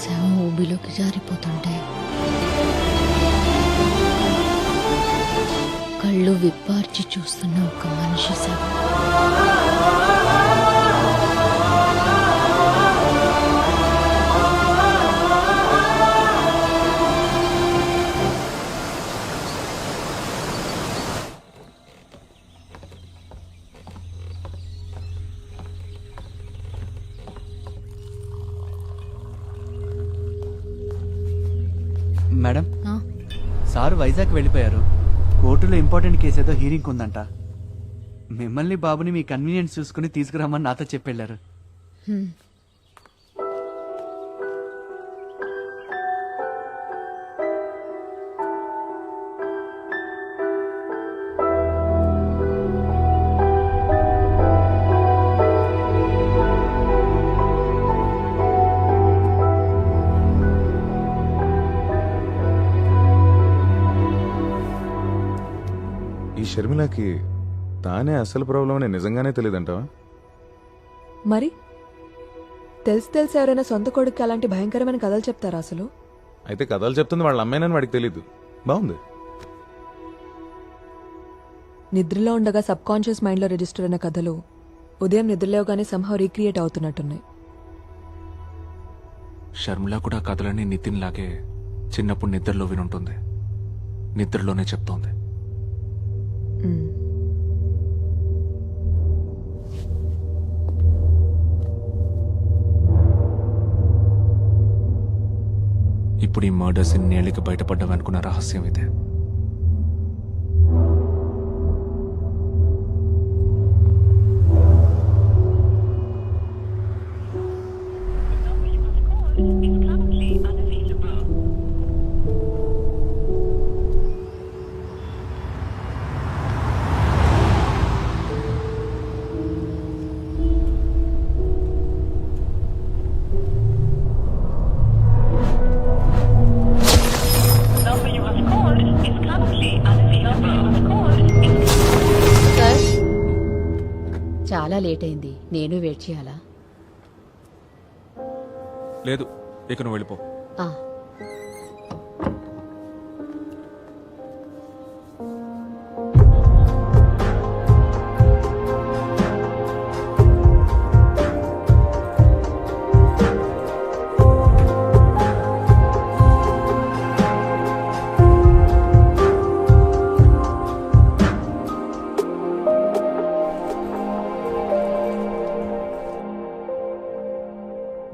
శవం ఊబిలోకి జారిపోతుంటే కళ్ళు విప్పార్చి చూస్తున్న ఒక మనిషి శవం. మేడం సార్ వైజాగ్ వెళ్ళిపోయారు. కోర్టులో ఇంపార్టెంట్ కేసు ఏదో హీరింగ్ ఉందంట. మిమ్మల్ని బాబుని మీ కన్వీనియన్స్ చూసుకుని తీసుకురామని నాతో చెప్పెళ్ళారు. ఈ షర్మిలకి తానే అసలు ప్రాబ్లం అని నిజంగానే తెలియదంటావా? మరి తెలిసి ఎవరైనా సొంత కొడుకు అలాంటి భయంకరమైన కథలు చెప్తారా అసలు? అయితే కథలు చెప్తుంది వాళ్ళ అమ్మాయినని వాడికి తెలీదు. బాగుంది. నిద్రలో ఉండగా సబ్ కాన్షియస్ మైండ్లో రిజిస్టర్ అయిన కథలు ఉదయం నిద్రలేవగానే సంహవ్ రీక్రియేట్ అవుతున్నట్టున్నాయి. షర్మిల కూడా కథలన్నీ నితిన్ లాగే చిన్నప్పుడు నిద్రలో వినుంటుంది. నిద్రలోనే చెప్తోంది. ఇప్పుడు ఈ మర్డర్స్ ఇన్నేళ్ళకి బయటపడ్డామనుకున్న రహస్యం ఇదే. చాలా లేట్ అయింది. నేను వెయిట్ చేయాలా? లేదు, ఇక నువ్వు వెళ్ళిపో.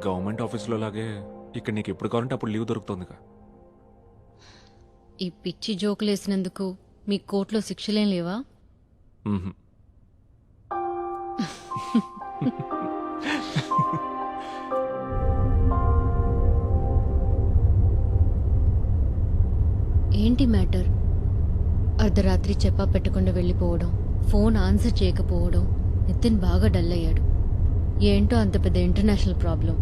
గవర్నమెంట్ ఆఫీస్లో లాగే ఇక్కడ నీకు ఎప్పుడు కావాలంటే అప్పుడు లీవ్ దొరుకుతుందిగా. ఈ పిచ్చి జోకులేసినందుకు మీ కోర్టులో శిక్షలేం లేవా? ఏంటి మ్యాటర్? అర్ధరాత్రి చెప్పా పెట్టకుండా వెళ్ళిపోవడం, ఫోన్ ఆన్సర్ చేయకపోవడం. నితిన్ బాగా డల్ అయ్యాడు. ఏంటో అంత పెద్ద ఇంటర్నేషనల్ ప్రాబ్లం.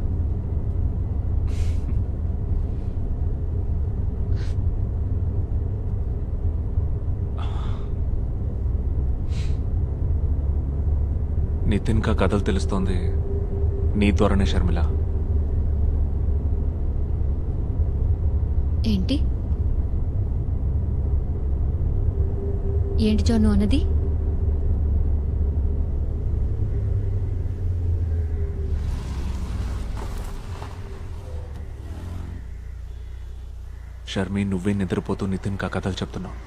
నితిన్ కా కథలు తెలుస్తోంది నీ ద్వారానే షర్మిల. ఏంటి ఏంటి జాను అన్నది? షర్మి, నువ్వే నిద్రపోతూ నితిన్ కా కథలు చెప్తున్నావు.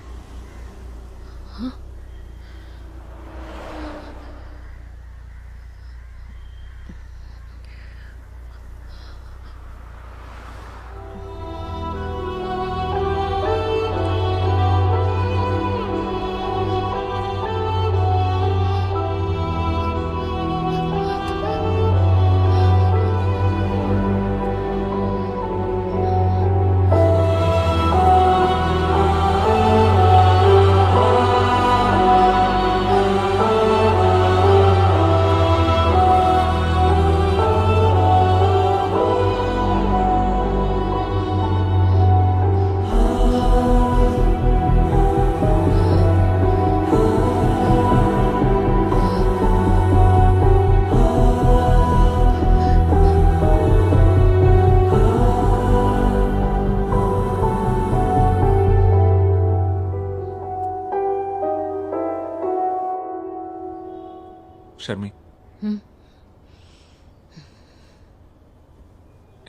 షర్మి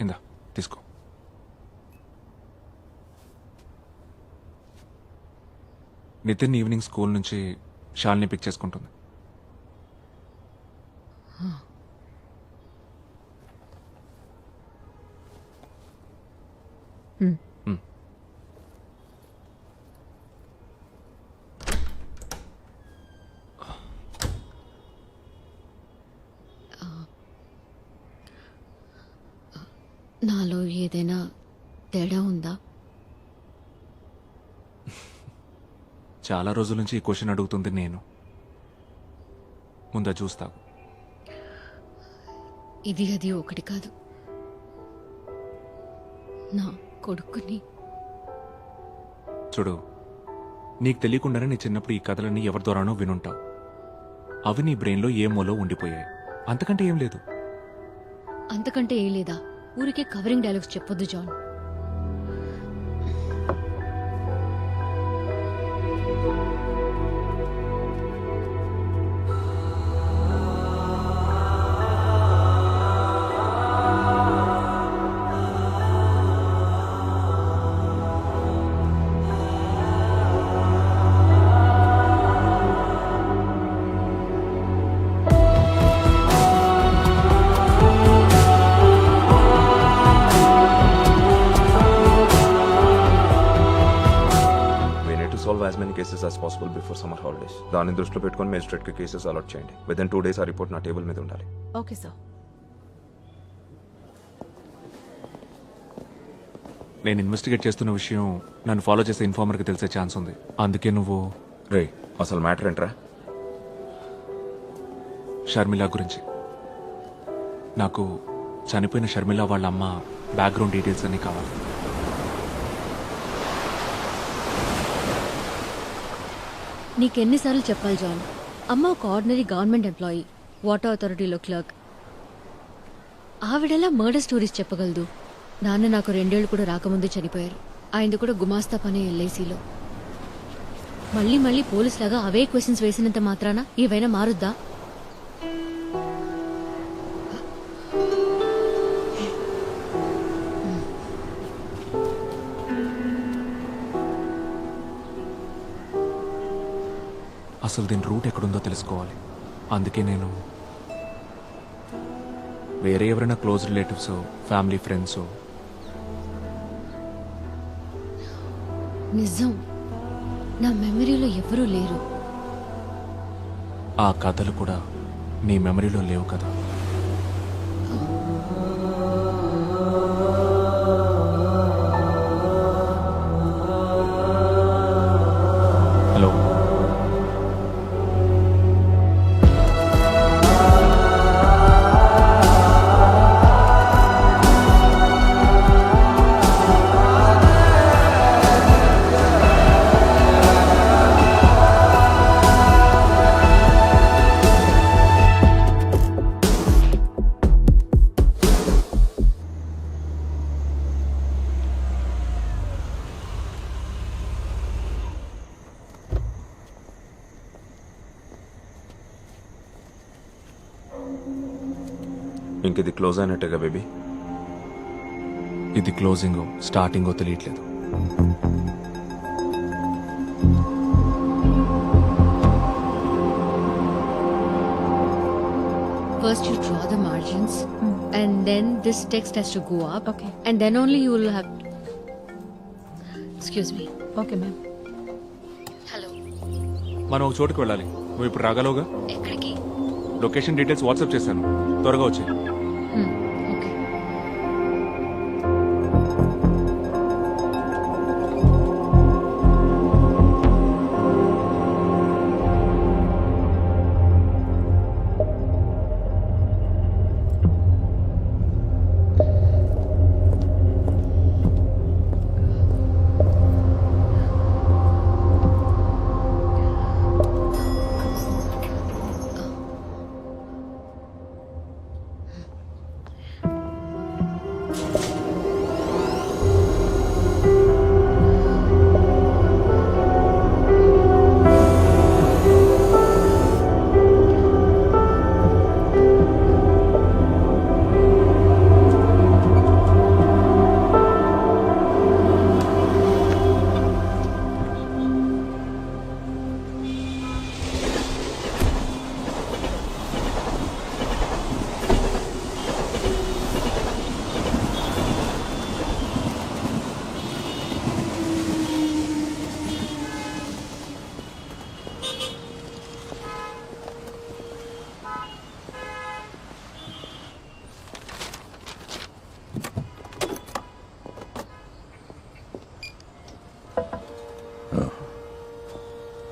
ఇందా తీసుకో. నితిన్ ఈవినింగ్ స్కూల్ నుంచి షాల్ని పిక్ చేసుకుంటుంది. నాలో ఏదైనా తేడా ఉందా? చాలా రోజుల నుంచి ఈ క్వశ్చన్ అడుగుతుంది నేను. ముందా చూస్తావు. ఇది అది ఒకటి కాదు. నా కొడుకుని చూడు, నీకు తెలియకుండానే నీ చిన్నప్పుడు ఈ కథలన్నీ ఎవరి ద్వారానో వినుంటావు. అవి నీ బ్రెయిన్లో ఏ మూలో ఉండిపోయాయి. అంతకంటే ఏం లేదు. అంతకంటే ఏం లేదా? ఊరికే కవరింగ్ డైలాగ్స్ చెప్పొద్దు John. as many cases as possible before summer holidays. దాన్ని దృష్టిలో పెట్టుకొని మేజిస్ట్రేట్ కి కేసెస్ అలాట్ చేయండి. విత్ ఇన్ 2 days ఆ రిపోర్ట్ నా టేబుల్ మీద ఉండాలి. Okay sir. నేను ఇన్వెస్టిగేట్ చేస్తున్న విషయం నన్ను ఫాలో చేసే ఇన్ఫార్మర్కి తెలిసే ఛాన్స్ ఉంది. అందుకే నువ్వు రే అసలు మ్యాటర్ ఏంట్రా? షర్మిల గురించి. నాకు చనిపోయిన షర్మిల వాళ్ళ అమ్మ బ్యాక్గ్రౌండ్ డీటెయిల్స్ అన్నీ కావాలి. నీకెన్నిసార్లు చెప్పాలి జాన్? అమ్మ ఒక ఆర్డినరీ గవర్నమెంట్ ఎంప్లాయీ, వాటర్ అథారిటీలో క్లర్క్. ఆవిడెలా మర్డర్ స్టోరీస్ చెప్పగలదు? నాన్న నాకు 2 ఏళ్ళు కూడా రాకముందే చనిపోయారు. ఆయనది కూడా గుమాస్తా పనే ఎల్ఐసిలో. మళ్ళీ మళ్ళీ పోలీసులాగా అవే క్వశ్చన్స్ వేసినంత మాత్రాన ఏవైనా మారుద్దా? అసలు దీని రూట్ ఎక్కడుందో తెలుసుకోవాలి. అందుకే నేను వేరే ఎవరైనా క్లోజ్ రిలేటివ్స్, ఫ్యామిలీ ఫ్రెండ్స్. నిజం, నా మెమరీలో ఎవరూ లేరు. ఆ కథలు కూడా నీ మెమరీలో లేవు కదా. హలో, ఇంక ఇది క్లోజ్ అయినట్టేగా బేబీ? ఇది క్లోజింగో స్టార్టింగో తెలియట్లేదు. first you draw the margins, and then this text has to go up. Okay. And then only you will have. Excuse me. Okay ma'am. Hello. మనం ఒక చోటుకు వెళ్ళాలి. నువ్వు ఇప్పుడు రాగలవుగా? ఎక్కడికి? లొకేషన్ డీటెయిల్స్ వాట్సాప్ చేశాను. త్వరగా వచ్చి. ఓకే.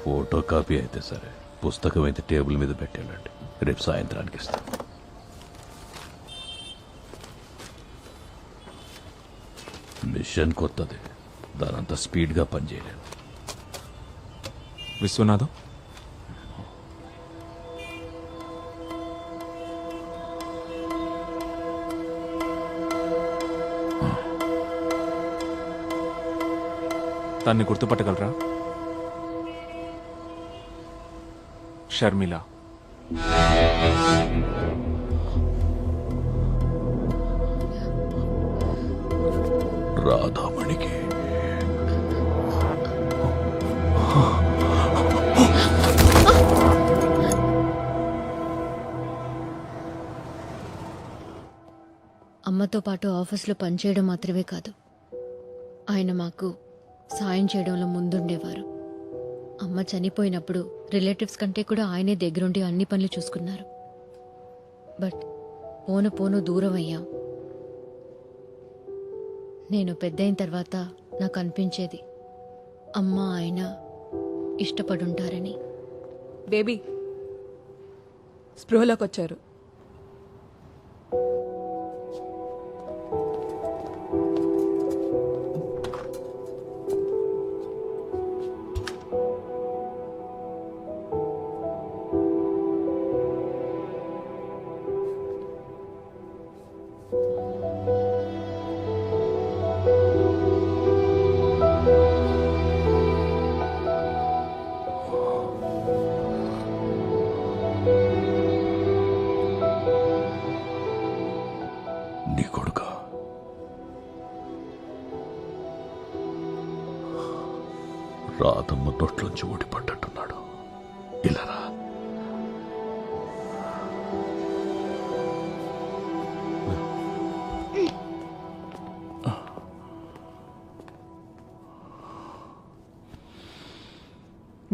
ఫోటో కాపీ అయితే సరే, పుస్తకం అయితే టేబుల్ మీద పెట్టానండి. రేపు సాయంత్రానికి ఇస్తాను. మిషన్ కొత్తది, దానంత స్పీడ్గా పనిచేయలేను. విశ్వనాథం, తన్ని గుర్తుపట్టగలరా? షర్మిల. రాధామణికి అమ్మతో పాటు ఆఫీస్లో పనిచేయడం మాత్రమే కాదు, ఆయన మాకు సాయం చేయడంలో ముందుండేవారు. అమ్మ చనిపోయినప్పుడు రిలేటివ్స్ కంటే కూడా ఆయనే దగ్గరుండి అన్ని పనులు చూసుకున్నారు. బట్ పోను పోను దూరం అయ్యాం. నేను పెద్దయిన తర్వాత నాకు అనిపించేది అమ్మ ఆయన ఇష్టపడుంటారని. బేబీ స్పృహలోకి వచ్చారు. నీ కొడుక రాధమ్మ తొట్లోంచి ఊడిపడ్డట్టున్నాడు. ఇలా రా.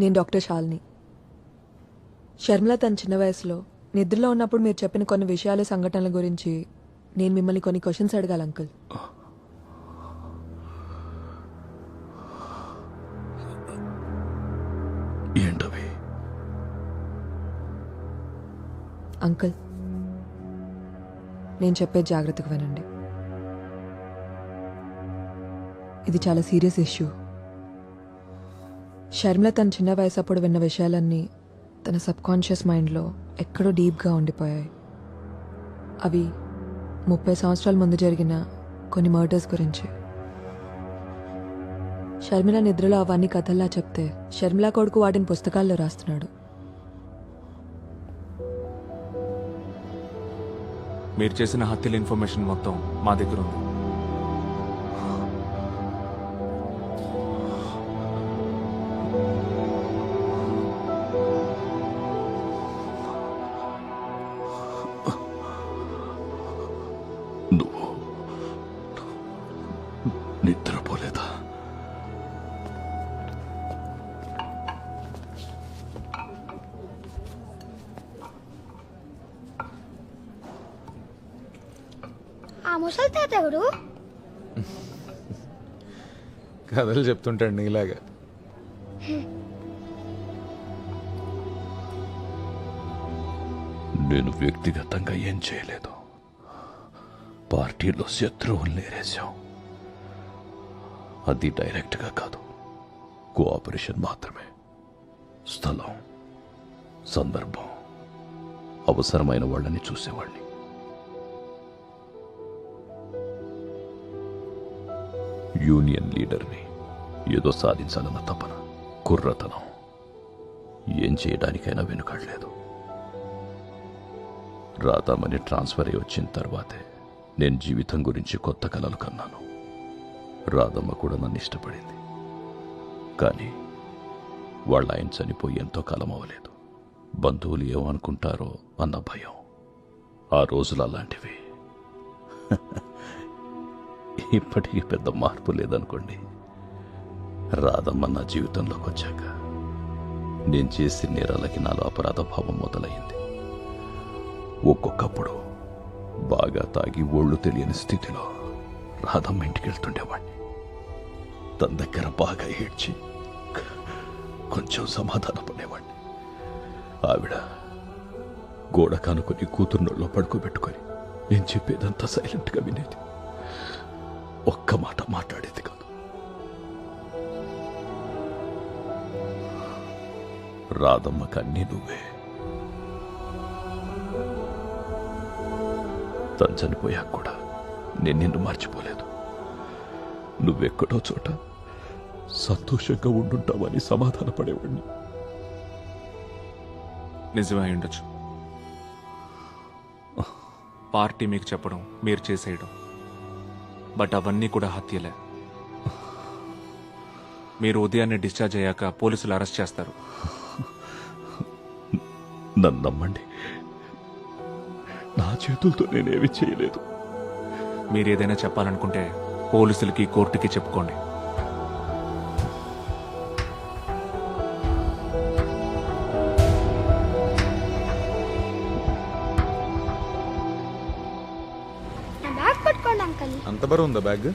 నేను డాక్టర్ శాలిని. షర్మిల తన చిన్న వయసులో నిద్రలో ఉన్నప్పుడు మీరు చెప్పిన కొన్ని విషయాలు, సంఘటనల గురించి నేను మిమ్మల్ని కొన్ని క్వశ్చన్స్ అడగాలి అంకుల్. ఏంటవి? అంకుల్, నేను చెప్పేది జాగ్రత్తగా వినండి. ఇది చాలా సీరియస్ ఇష్యూ. షర్మిల తన చిన్న వయసు అప్పుడు విన్న విషయాలన్నీ తన సబ్ కాన్షియస్ మైండ్లో ఎక్కడో డీప్గా ఉండిపోయాయి. అవి 30 సంవత్సరాల ముందు జరిగిన కొన్ని మర్డర్స్ గురించి. షర్మిల నిద్రలో అవన్నీ కథల్లా చెప్తే షర్మిల కొడుకు వాటిని పుస్తకాల్లో రాస్తున్నాడు. మీరు చేసిన హత్యల ఇన్ఫర్మేషన్ మొత్తం మా దగ్గర ఉంది. ఆ ముసలి తాత ఎవరు? కథలు చెప్తుంటాడు నీలాగా. నేను వ్యక్తిగతంగా ఏం చేయలేదు. పార్టీలో శత్రువులు నేరేశాం. అది డైరెక్ట్గా కాదు, కోఆపరేషన్ మాత్రమే. స్థలం, సందర్భం, అవసరమైన వాళ్ళని చూసేవాడిని. యూనియన్ లీడర్ని, ఏదో సాధించాలన్న తపన, కుర్రతనం, ఏం చేయడానికైనా వెనుకాడలేదు. రాధామణి ట్రాన్స్ఫర్ అయి వచ్చిన తర్వాతే నేను జీవితం గురించి కొత్త కలలు కన్నాను. రాధమ్మ కూడా నన్ను ఇష్టపడింది. కానీ వాళ్ళ ఆయన చనిపోయి ఎంతో కాలం అవ్వలేదు. బంధువులు ఏమనుకుంటారో అన్న భయం. ఆ రోజులు అలాంటివి. ఇప్పటికీ పెద్ద మార్పు లేదనుకోండి. రాధమ్మ నా జీవితంలోకి వచ్చాక నేను చేసిన నేరాలకి నాలో అపరాధ భావం మొదలైంది. ఒక్కొక్కప్పుడు బాగా తాగి ఒళ్ళు తెలియని స్థితిలో రాధమ్మ ఇంటికి వెళ్తుండేవాణ్ణి. తన దగ్గర బాగా ఏడ్చి కొంచెం సమాధాన పడేవాణ్ణి. ఆవిడ గోడ కానుకొని కూతుర్నోళ్ళలో పడుకోబెట్టుకొని నేను చెప్పేదంతా సైలెంట్గా వినేది. ఒక్క మాట మాట్లాడేది కాదు. రాధమ్మకి అన్నీ నువ్వే. తను చనిపోయాక కూడా నేను నిన్ను మర్చిపోలేదు. నువ్వెక్కడో చోట సంతోషంగా ఉండుంటావని సమాధాన పడేవాడిని. నిజమే ఉండొచ్చు. పార్టీ మీకు చెప్పడం, మీరు చేసేయడం, బట్ అవన్నీ కూడా హత్యలే. మీరు ఉదయాన్నే డిశ్చార్జ్ అయ్యాక పోలీసులు అరెస్ట్ చేస్తారు. నన్ను నమ్మండి, నా చేతులతో నేనేమి చేయలేదు. మీరు ఏదైనా చెప్పాలనుకుంటే పోలీసులకి, కోర్టుకి చెప్పుకోండి. నా బ్యాగ్ పట్టుకోండి అంకల్. అంత బరువు ఉందా బ్యాగ్?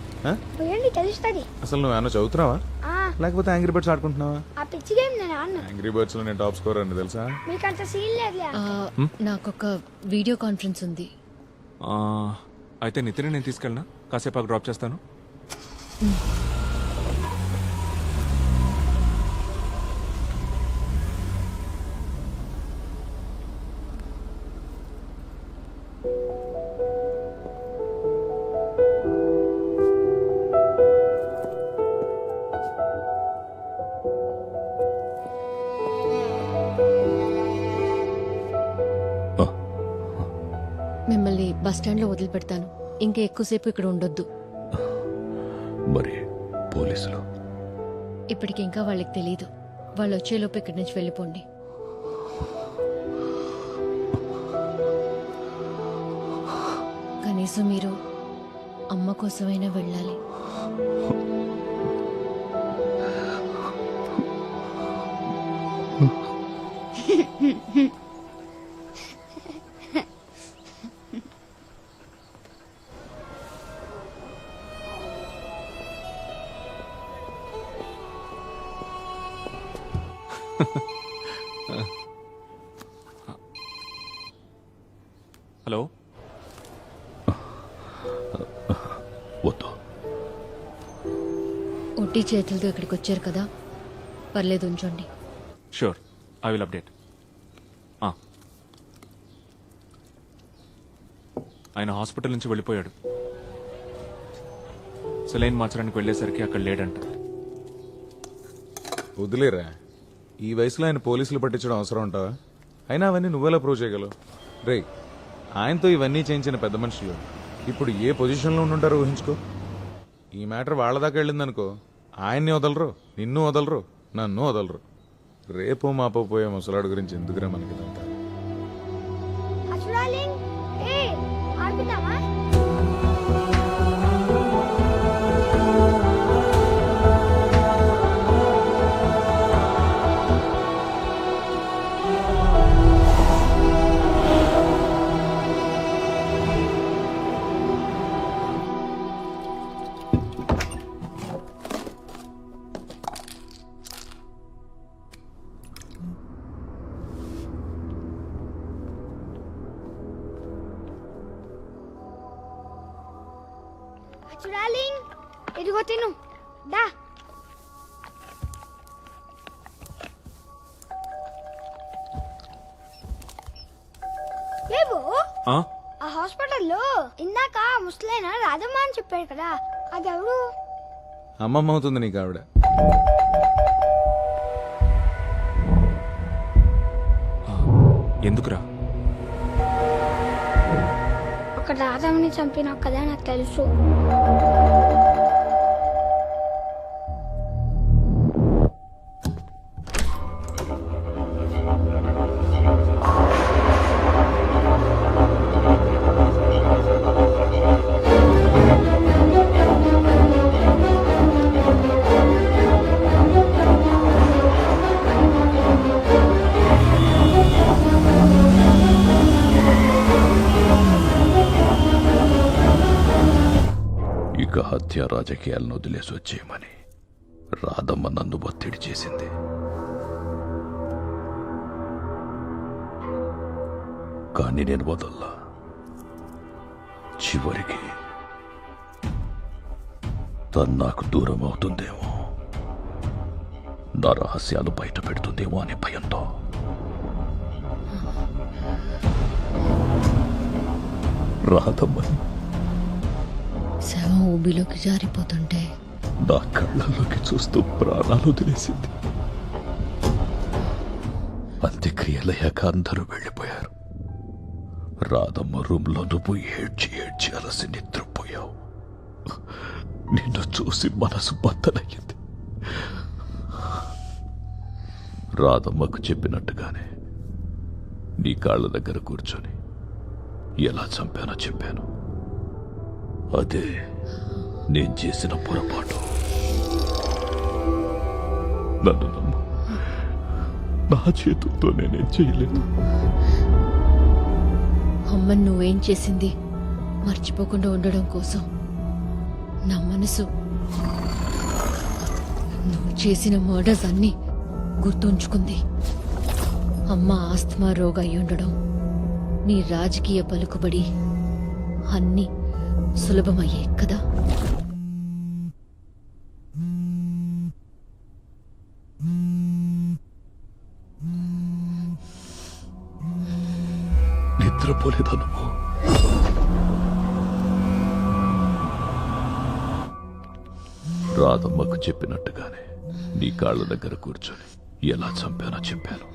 పోయండి తెలుస్తుంది. అసలు నువ్వేమన్నా చదువుతున్నావా ఆ, లేకపోతే యాంగ్రీ బర్డ్స్ ఆడుకుంటున్నావా? ఆ పిచ్చి గేమ్ నేను ఆడను. యాంగ్రీ బర్డ్స్ లో నేను టాప్ స్కోర్ అని తెలుసా? మీకు అంత సీన్ లేదులే. నాకొక వీడియో కాన్ఫరెన్స్ ఉంది. అయితే నితిన్ నేను తీసుకెళ్ళినా, కాసేపు డ్రాప్ చేస్తాను. మిమ్మల్ని బస్ స్టాండ్లో వదిలిపెడతాను. ఇంకా ఎక్కువసేపు ఇక్కడ ఉండొద్దు. మరి పోలీసులు? ఇప్పటికి ఇంకా వాళ్ళకి తెలియదు. వాళ్ళు వచ్చేలోపు ఇక్కడి నుంచి వెళ్ళిపోండి. కనీసం మీరు అమ్మ కోసమైనా వెళ్ళాలి. హలో, వద్దు. ఒట్టి చేతులతో ఇక్కడికి వచ్చారు కదా, పర్లేదు ఉంచండి. Sure, I will update. ఆయన హాస్పిటల్ నుంచి వెళ్ళిపోయాడు. సెలైన్ మార్చడానికి వెళ్ళేసరికి అక్కడ లేడంట. వదిలేరా, ఈ వయసులో ఆయన పోలీసులు పట్టించడం అవసరం ఉంటావా? అయినా అవన్నీ నువ్వెలా ప్రూవ్ చేయగలవు? రే, ఆయనతో ఇవన్నీ చేయించిన పెద్ద మనుషులు ఇప్పుడు ఏ పొజిషన్లో ఉండుంటారో ఊహించుకో. ఈ మ్యాటర్ వాళ్ళ దాకా వెళ్ళిందనుకో, ఆయన్ని వదలరు, నిన్ను వదలరు, నన్ను వదలరు. రేపో మాపో పోయే ముసలాడు గురించి ఎందుకురా మనకిదంతా? డార్లింగ్, ఏ ఆడుకుందామా? లచ్చు డార్లింగ్ ఇదిగో తిను దా. లేవు ఆ? ఆ హాస్పిటల్లో ఇందాక ముసలైన రాధమ్మ అని చెప్పాడు కదా, అది ఎవరు? అమ్మమ్మ అవుతుంది నీకు ఆవిడ. ఎందుకురా? ఒక రాధమ్మని చంపినావు కదా నాకు తెలుసు. ఇక హత్య రాజకీయాలను వదిలేసి వచ్చేయమని రాధమ్మ నన్ను ఒత్తిడి చేసింది. కానీ నేను వదల్లా. చివరికి తను నాకు దూరం అవుతుందేమో, నా రహస్యాలు బయట పెడుతుందేమో అనే భయంతో రాధమ్మని శవం ఊబిలోకి జారిపోతుంటే నా కళ్ళల్లోకి చూస్తూ ప్రాణాలు వదిలేసింది. అంత్యక్రియలయ్యాక అందరూ వెళ్ళిపోయారు. రాధమ్మ రూమ్లో నువ్వు ఏడ్చి ఏడ్చి అలసి నిద్రపోయావు. నిన్ను చూసి మనసు బద్దలయ్యింది. రాధమ్మకు చెప్పినట్టుగానే నీ కాళ్ళ దగ్గర కూర్చొని ఎలా చంపానో చెప్పాను. అదే నేను చేసిన పొరపాటు. నన్ను నమ్ము, నా చేతులతో నేనేం చేయలేదు. అమ్మని నువ్వేం చేసింది మర్చిపోకుండా ఉండడం కోసం నా మనసు నువ్వు చేసిన మర్డర్స్ అన్నీ గుర్తుంచుకుంది. అమ్మ ఆస్తమా రోగ అయి ఉండడం, నీ రాజకీయ పలుకుబడి అన్నీ సులభమయ్యే కదా. నిద్రపోలేదా నువ్వు? రాధమ్మకు చెప్పినట్టుగానే నీ కాళ్ళ దగ్గర కూర్చొని ఎలా చంపానో చెప్పాను.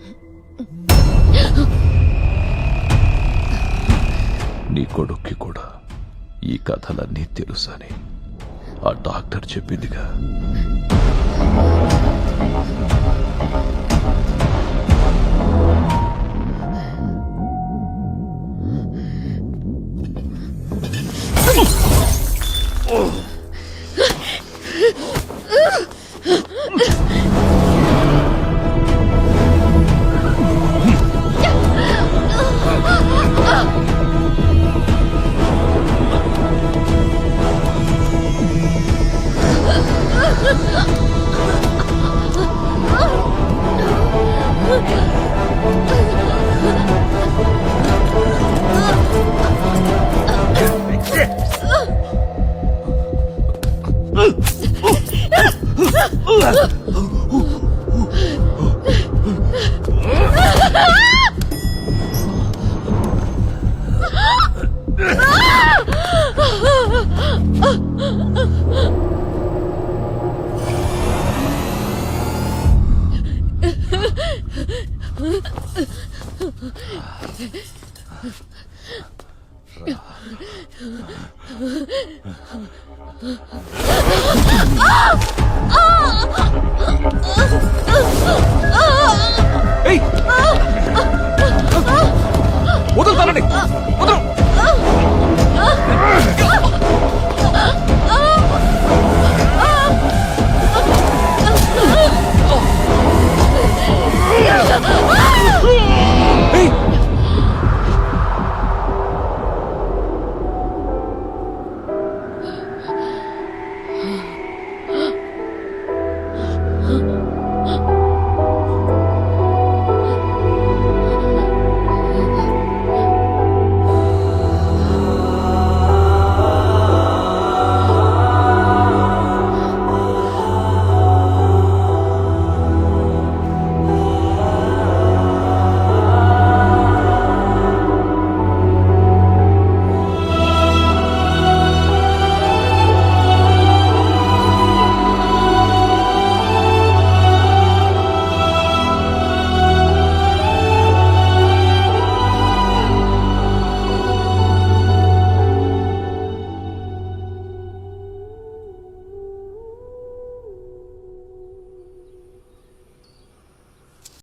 నీ కొడుక్కి కూడా ఈ కథలన్నీ తెలుసని ఆ డాక్టర్ చెప్పిందిగా.